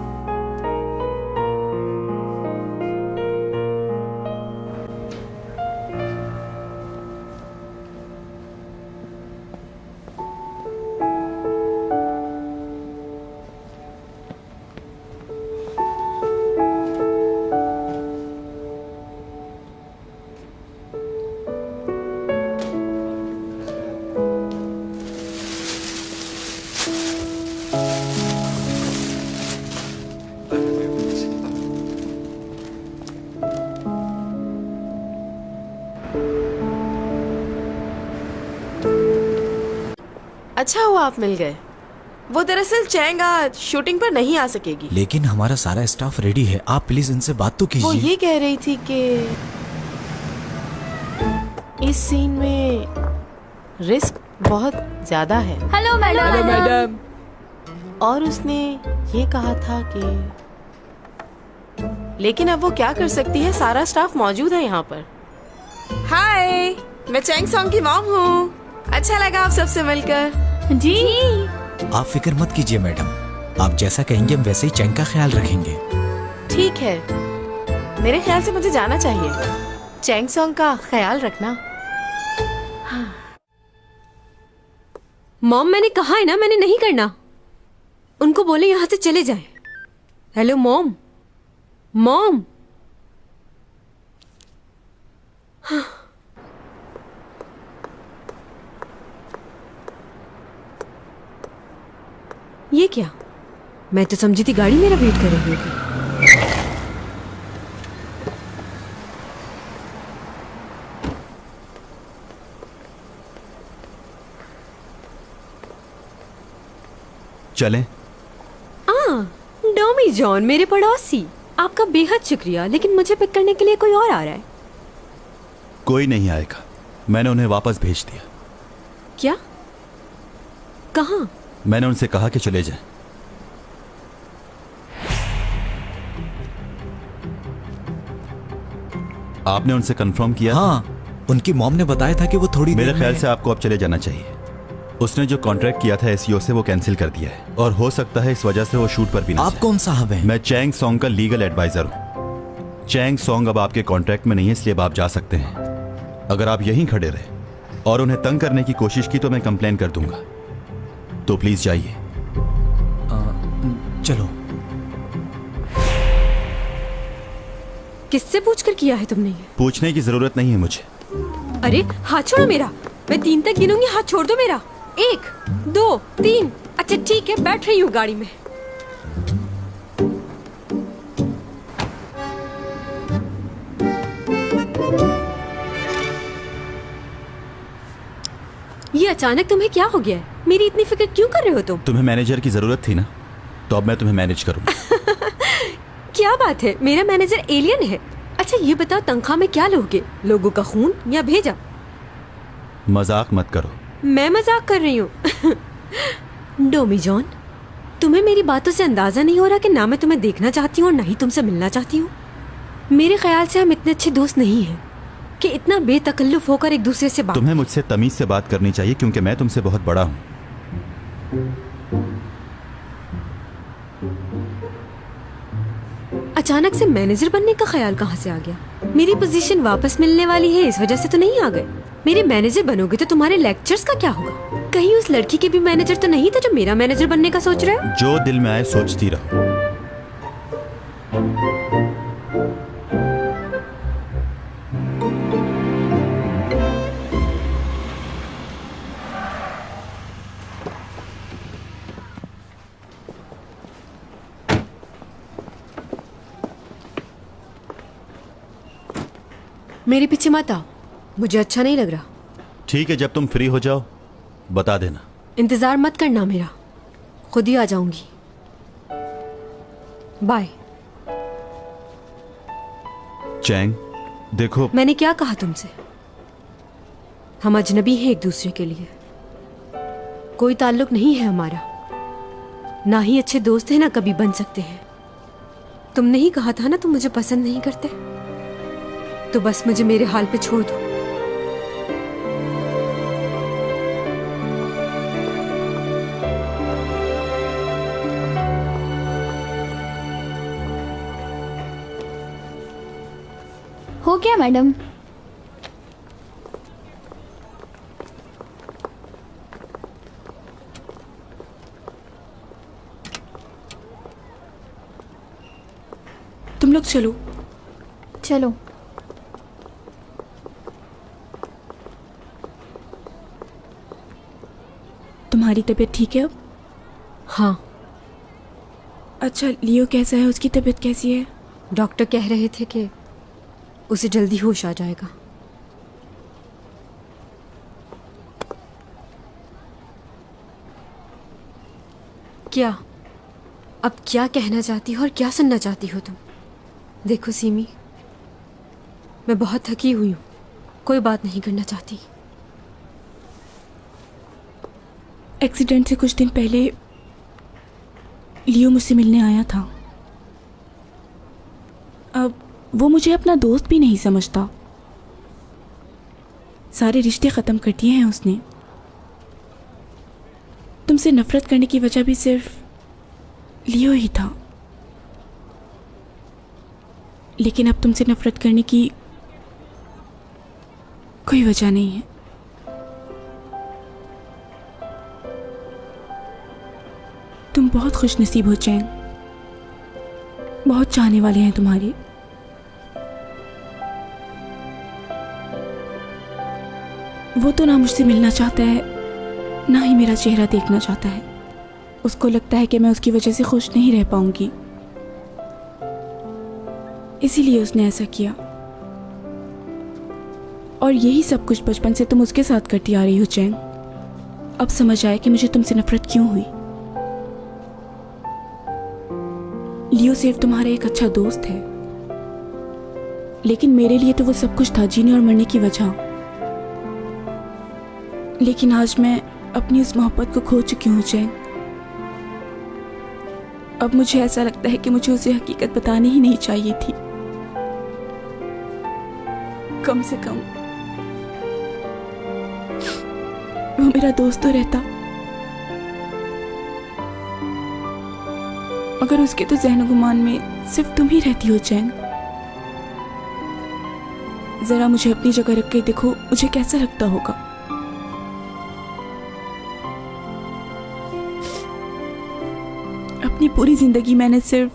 अच्छा हुआ आप मिल गए। वो दरअसल चैंग आज शूटिंग पर नहीं आ सकेगी। लेकिन हमारा सारा स्टाफ रेडी है, आप प्लीज इनसे बात तो वो कीजिए। ये कह रही थी कि इस सीन में रिस्क बहुत ज्यादा है। Hello madam. Hello madam. और उसने ये कहा था कि, लेकिन अब वो क्या कर सकती है, सारा स्टाफ मौजूद है यहाँ पर। हाय, मैं चैंग सॉन्ग की मॉम हूँ। अच्छा लगा आप सबसे मिलकर। जी। आप फिक्र मत कीजिए मैडम, आप जैसा कहेंगे हम वैसे ही चैंग का ख्याल रखेंगे। ठीक है, मेरे ख्याल से मुझे जाना चाहिए। चैंग सॉन्ग का ख्याल रखना। मॉम, मैंने कहा है ना मैंने नहीं करना। उनको बोले यहाँ से चले जाएं। Hello mom, mom. हाँ। ये क्या? मैं तो समझी थी गाड़ी मेरा वेट कर रही होगी। चलें? डोमी जॉन, मेरे पड़ोसी, आपका बेहद शुक्रिया, लेकिन मुझे पिक करने के लिए कोई और आ रहा है। कोई नहीं आएगा, मैंने उन्हें वापस भेज दिया। क्या? कहाँ? मैंने उनसे कहा कि चले जाएं। आपने उनसे कंफर्म किया? हाँ, उनकी मॉम ने बताया था कि वो थोड़ी मेरे देर ख्याल में... से आपको अब चले जाना चाहिए। उसने जो कॉन्ट्रैक्ट किया था एसईओ से वो कैंसिल कर दिया है, और हो सकता है इस वजह से वो शूट पर भी ना आप कौन साहब हैं? मैं चैंग सॉन्ग का लीगल एडवाइजर हूँ। चैंग सॉन्ग अब आपके कॉन्ट्रैक्ट में नहीं है, इसलिए अब आप जा सकते हैं। अगर आप यहीं खड़े रहे और उन्हें तंग करने की कोशिश की तो मैं कंप्लेन कर दूंगा। तो प्लीज जाइए। चलो। किससे पूछकर किया है तुमने ये? पूछने की जरूरत नहीं है मुझे। अरे हाथ छोड़ो मेरा, मैं 3 तक गिनूंगी, हाथ छोड़ दो मेरा। 1 2 3। अच्छा ठीक है, बैठ रही हूँ गाड़ी में। ये अचानक तुम्हें क्या हो गया है? मेरी इतनी फिक्र क्यों कर रहे हो तुम? तुम्हें मैनेजर की जरूरत थी ना, तो अब मैं तुम्हें मैनेज करूंगा। क्या बात है, मेरा मैनेजर एलियन है। अच्छा ये बताओ, तनख्वाह में क्या लोगे? लोगों का खून या भेजा? मजाक मत करो। मैं मजाक कर रही हूँ। डोमी जॉन, तुम्हें मेरी बातों से अंदाजा नहीं हो रहा कि ना मैं तुम्हें देखना चाहती हूँ और ना ही तुमसे मिलना चाहती हूँ। मेरे ख्याल से हम इतने अच्छे दोस्त नहीं हैं कि इतना बेतकल्लुफ होकर एक दूसरे से बात। तुम्हें मुझसे तमीज से बात करनी चाहिए, क्योंकि मैं तुमसे बहुत बड़ा हूँ। अचानक से मैनेजर बनने का ख्याल कहाँ से आ गया? मेरी पोजीशन वापस मिलने वाली है, इस वजह से तो नहीं आ गए। मेरे मैनेजर बनोगे तो तुम्हारे लेक्चर्स का क्या होगा? कहीं उस लड़की के भी मैनेजर तो नहीं था जो मेरा मैनेजर बनने का सोच रहे हो? जो दिल में आए सोचती रहो। मेरे पीछे मत आओ, मुझे अच्छा नहीं लग रहा। ठीक है, जब तुम फ्री हो जाओ बता देना। इंतजार मत करना मेरा, खुद ही आ जाऊंगी। बाय। चैंग देखो, मैंने क्या कहा तुमसे? हम अजनबी हैं एक दूसरे के लिए, कोई ताल्लुक नहीं है हमारा, ना ही अच्छे दोस्त हैं ना कभी बन सकते हैं। तुमने ही कहा था ना तुम मुझे पसंद नहीं करते, तो बस मुझे मेरे हाल पे छोड़ दो। हो गया मैडम? तुम लोग चलो। चलो। तुम्हारी तबीयत ठीक है अब? हाँ। अच्छा लियो कैसा है, उसकी तबीयत कैसी है? डॉक्टर कह रहे थे कि उसे जल्दी होश आ जाएगा। क्या? अब क्या कहना चाहती हो और क्या सुनना चाहती हो तुम? देखो सीमी, मैं बहुत थकी हुई हूँ, कोई बात नहीं करना चाहती। एक्सीडेंट से कुछ दिन पहले लियो मुझसे मिलने आया था। अब वो मुझे अपना दोस्त भी नहीं समझता। सारे रिश्ते ख़त्म कर दिए हैं उसने। तुमसे नफरत करने की वजह भी सिर्फ लियो ही था। लेकिन अब तुमसे नफरत करने की कोई वजह नहीं है। तुम बहुत खुशनसीब हो चैन, बहुत चाहने वाले हैं तुम्हारे। वो तो ना मुझसे मिलना चाहता है, ना ही मेरा चेहरा देखना चाहता है। उसको लगता है कि मैं उसकी वजह से खुश नहीं रह पाऊंगी, इसीलिए उसने ऐसा किया। और यही सब कुछ बचपन से तुम उसके साथ करती आ रही हो चैन। अब समझ आया कि मुझे तुमसे नफरत क्यों हुई। लियो सिर्फ तुम्हारा एक अच्छा दोस्त है, लेकिन मेरे लिए तो वो सब कुछ था, जीने और मरने की वजह। लेकिन आज मैं अपनी उस मोहब्बत को खो चुकी हूँ चैन। अब मुझे ऐसा लगता है कि मुझे उसे हकीकत बतानी ही नहीं चाहिए थी। कम से कम वो मेरा दोस्त तो रहता, मगर उसके तो ज़हन गुमान में सिर्फ तुम ही रहती हो चैन। जरा मुझे अपनी जगह रख के देखो, मुझे कैसा लगता होगा। अपनी पूरी जिंदगी मैंने सिर्फ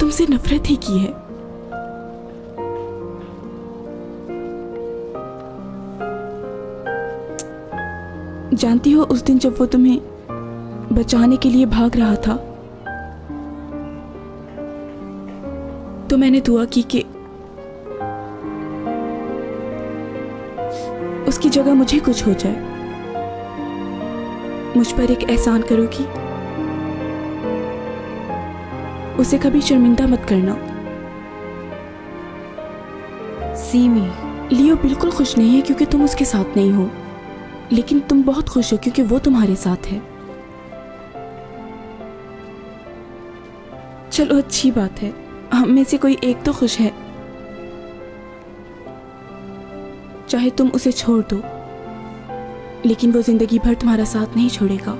तुमसे नफरत ही की है। जानती हो, उस दिन जब वो तुम्हें बचाने के लिए भाग रहा था, तो मैंने दुआ की कि उसकी जगह मुझे कुछ हो जाए। मुझ पर एक एहसान करोगी? उसे कभी शर्मिंदा मत करना। सीमी, लियो बिल्कुल खुश नहीं है क्योंकि तुम उसके साथ नहीं हो, लेकिन तुम बहुत खुश हो क्योंकि वो तुम्हारे साथ है। चलो अच्छी बात है, हम में से कोई एक तो खुश है। चाहे तुम उसे छोड़ दो, लेकिन वो जिंदगी भर तुम्हारा साथ नहीं छोड़ेगा।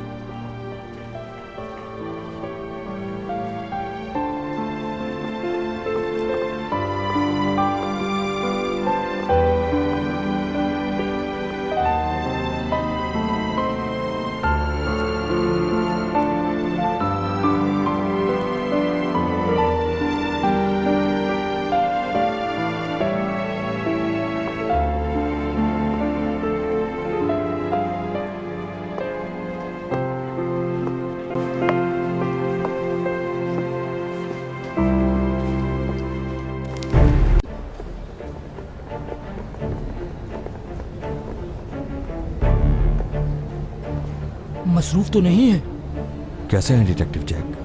मसरूफ तो नहीं है? कैसे हैं डिटेक्टिव जैक?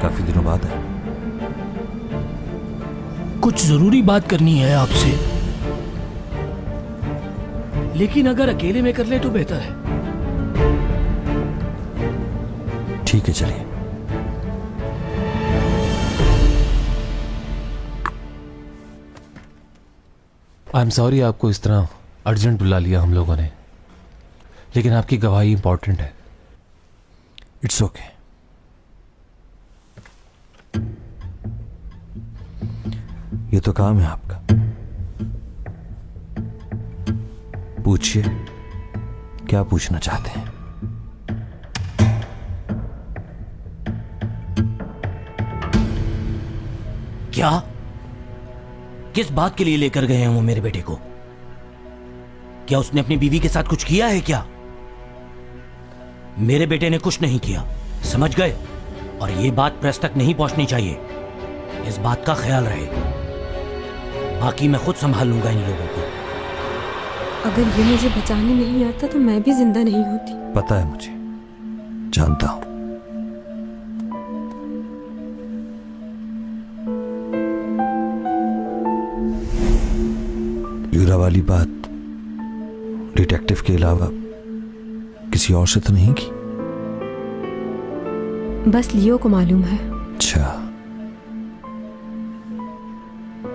काफी दिनों बाद है। कुछ जरूरी बात करनी है आपसे, लेकिन अगर अकेले में कर ले तो बेहतर है। ठीक है, चलिए। आई एम सॉरी आपको इस तरह अर्जेंट बुला लिया हम लोगों ने, लेकिन आपकी गवाही इंपॉर्टेंट है। It's okay. ये तो काम है आपका। पूछिए, क्या पूछना चाहते हैं? क्या? किस बात के लिए लेकर गए हैं वो मेरे बेटे को? क्या उसने अपनी बीवी के साथ कुछ किया है क्या? मेरे बेटे ने कुछ नहीं किया, समझ गए? और ये बात प्रेस तक नहीं पहुंचनी चाहिए, इस बात का ख्याल रहे। बाकी मैं खुद संभाल लूंगा इन लोगों को। अगर ये मुझे बचाने नहीं आता तो मैं भी जिंदा नहीं होती। पता है मुझे, जानता हूं। यूरा वाली बात डिटेक्टिव के अलावा किसी और से तो नहीं की? बस लियो को मालूम है। अच्छा,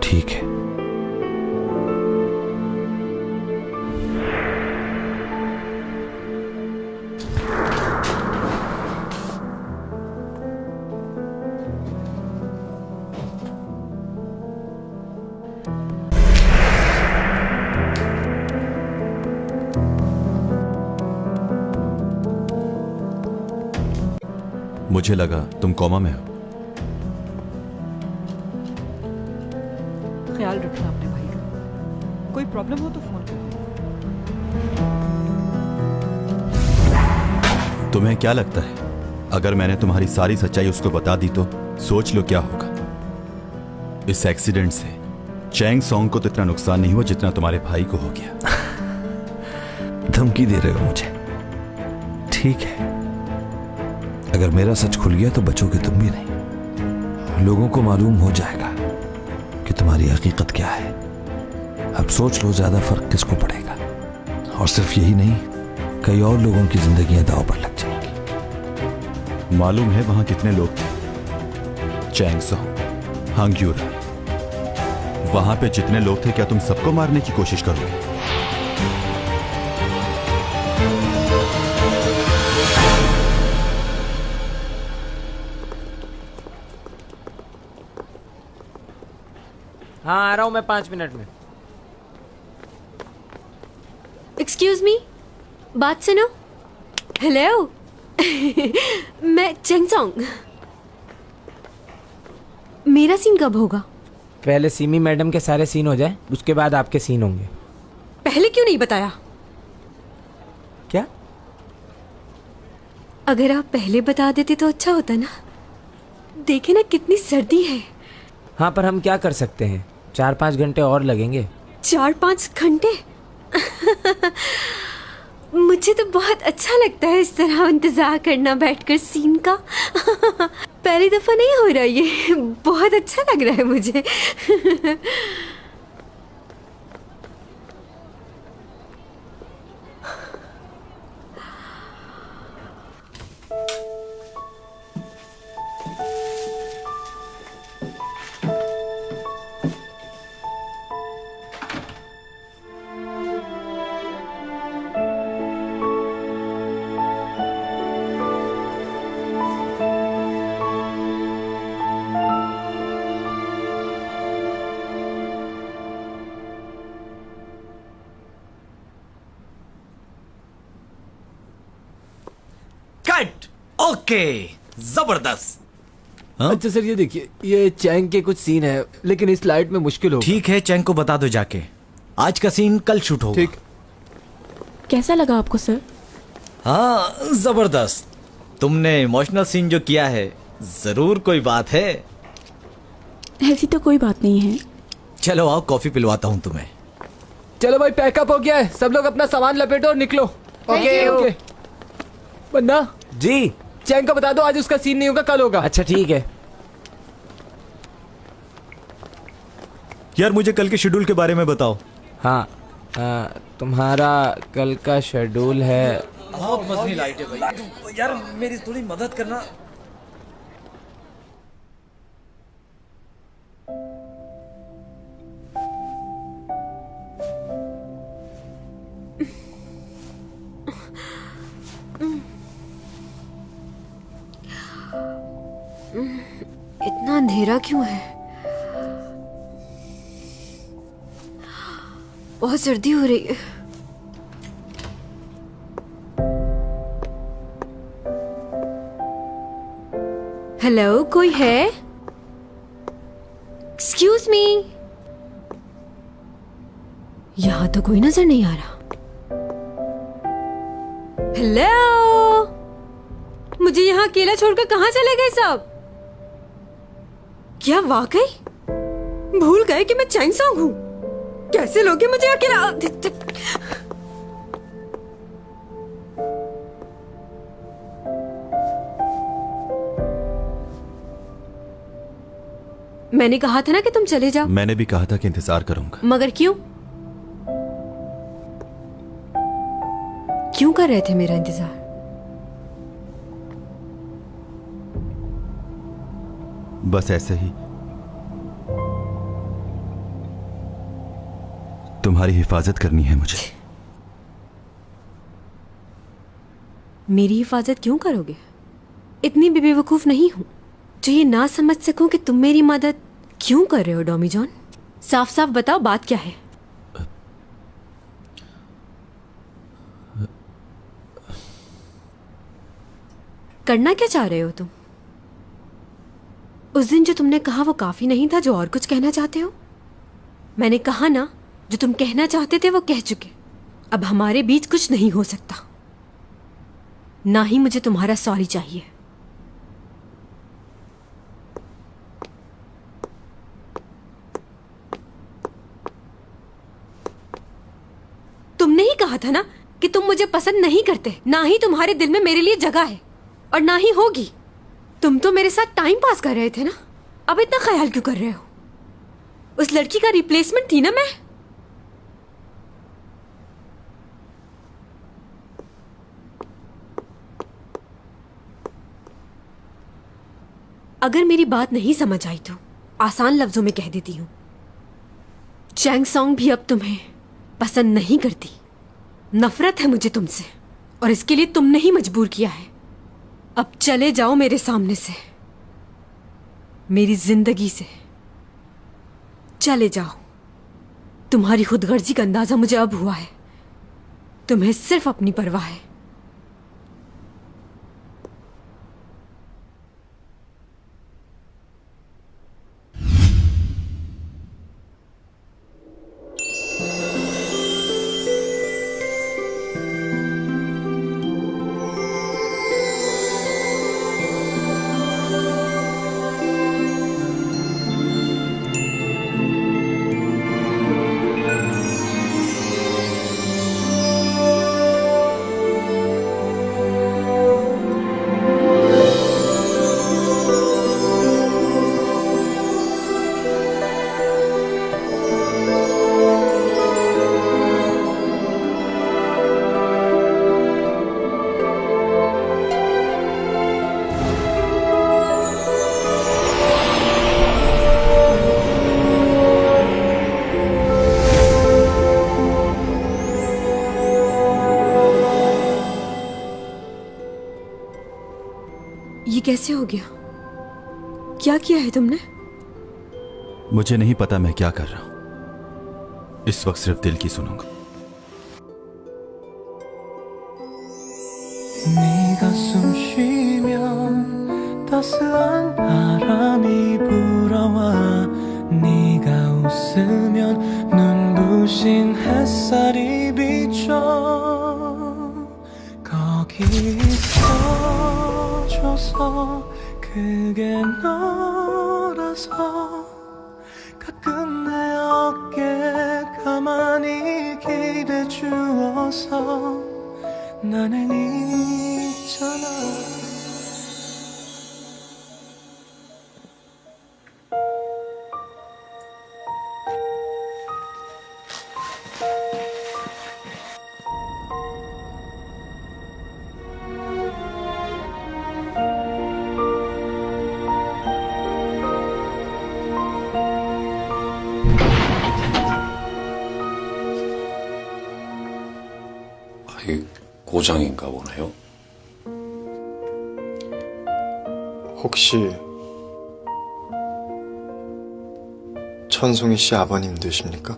ठीक है। मुझे लगा तुम कोमा में हो। ख्याल रखना अपने भाई का। कोई प्रॉब्लम हो तो फोन कर। तुम्हें क्या लगता है अगर मैंने तुम्हारी सारी सच्चाई उसको बता दी तो? सोच लो क्या होगा। इस एक्सीडेंट से चैंग सॉन्ग को तो इतना नुकसान नहीं हुआ जितना तुम्हारे भाई को हो गया। धमकी दे रहे हो मुझे? ठीक है, अगर मेरा सच खुल गया तो बचोगे तुम भी नहीं। लोगों को मालूम हो जाएगा कि तुम्हारी हकीकत क्या है। अब सोच लो ज्यादा फर्क किसको पड़ेगा। और सिर्फ यही नहीं, कई और लोगों की जिंदगियां दांव पर लग जाएंगी। मालूम है वहां कितने लोग थे? चैंग सॉन्ग, हांग यूरा, वहां पे जितने लोग थे क्या तुम सबको मारने की कोशिश करोगे? हाँ आ रहा हूँ मैं 5 मिनट में। एक्सक्यूज मी, बात सुनो। हेलो मैं चेंगसोंग। मेरा सीन कब होगा? पहले सीमी मैडम के सारे सीन हो जाए, उसके बाद आपके सीन होंगे। पहले क्यों नहीं बताया? क्या? अगर आप पहले बता देते तो अच्छा होता ना। देखे ना कितनी सर्दी है। हाँ पर हम क्या कर सकते हैं, 4-5 घंटे और लगेंगे। 4-5 घंटे? मुझे तो बहुत अच्छा लगता है इस तरह इंतजार करना बैठकर सीन का। पहली दफा नहीं हो रहा ये, बहुत अच्छा लग रहा है मुझे। ओके, जबरदस्त। अच्छा सर ये देखिए, ये चैंग के कुछ सीन है लेकिन इस लाइट में मुश्किल होगा। ठीक है, चैंग को बता दो जाके। आज का सीन कल शूट होगा। ठीक। कैसा लगा आपको सर? हाँ जबरदस्त। तुमने इमोशनल सीन जो किया है, जरूर कोई बात है। ऐसी तो कोई बात नहीं है। चलो आओ कॉफी पिलवाता हूँ तुम्हें। चलो भाई पैकअप हो गया है, सब लोग अपना सामान लपेटो और निकलो। ओके बन्ना जी, चैंग को बता दो आज उसका सीन नहीं होगा, कल होगा। अच्छा ठीक है। यार मुझे कल के शेड्यूल के बारे में बताओ। हाँ तुम्हारा कल का शेड्यूल है। बहुत मजनी लाइट है भाई। यार मेरी थोड़ी मदद करना। इतना अंधेरा क्यों है? बहुत सर्दी हो रही है। हेलो, कोई है? Excuse me. यहां तो कोई नजर नहीं आ रहा। हेलो, मुझे यहाँ अकेला छोड़कर कहाँ चले गए सब? क्या वाकई भूल गए कि मैं चैंग सॉन्ग हूँ? कैसे लोगे मुझे अकेला? मैंने कहा था ना कि तुम चले जाओ। मैंने भी कहा था कि इंतजार करूंगा। मगर क्यों? क्यों कर रहे थे मेरा इंतजार? बस ऐसे ही तुम्हारी हिफाजत करनी है मुझे। मेरी हिफाजत क्यों करोगे? इतनी भी बेवकूफ नहीं हूं जो ये ना समझ सकूं कि तुम मेरी मदद क्यों कर रहे हो डॉमी जॉन। साफ साफ बताओ बात क्या है। करना क्या चाह रहे हो तुम? उस दिन जो तुमने कहा वो काफी नहीं था जो और कुछ कहना चाहते हो? मैंने कहा ना, जो तुम कहना चाहते थे वो कह चुके। अब हमारे बीच कुछ नहीं हो सकता। ना ही मुझे तुम्हारा सॉरी चाहिए। तुमने ही कहा था ना कि तुम मुझे पसंद नहीं करते, ना ही तुम्हारे दिल में मेरे लिए जगह है और ना ही होगी। तुम तो मेरे साथ टाइम पास कर रहे थे ना, अब इतना ख्याल क्यों कर रहे हो? उस लड़की का रिप्लेसमेंट थी ना मैं। अगर मेरी बात नहीं समझ आई तो आसान लफ्जों में कह देती हूं, चैंग सॉन्ग भी अब तुम्हें पसंद नहीं करती। नफरत है मुझे तुमसे और इसके लिए तुमने ही मजबूर किया है। अब चले जाओ मेरे सामने से, मेरी जिंदगी से चले जाओ। तुम्हारी खुदगर्जी का अंदाजा मुझे अब हुआ है। तुम्हें सिर्फ अपनी परवाह है। ये कैसे हो गया? क्या किया है तुमने? मुझे नहीं पता मैं क्या कर रहा हूं। इस वक्त सिर्फ दिल की सुनूंगा। 네가 숨 쉬면 따스한 바람이 불어와 네가 웃으면 눈부신 햇살이 비춰 거기 있어줘서 그게 너라서 가끔 내 어깨에 가만히 기대 주어서 나는 있잖아. 고장인가 보네요. 혹시 천송이 씨 아버님 되십니까?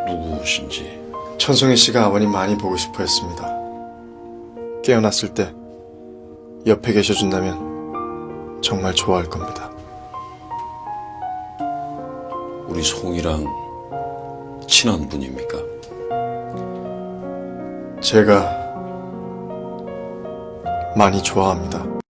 누구신지. 천송이 씨가 아버님 많이 보고 싶어 했습니다. 깨어났을 때 옆에 계셔준다면 정말 좋아할 겁니다. 우리 송이랑 친한 분입니까? 제가 많이 좋아합니다.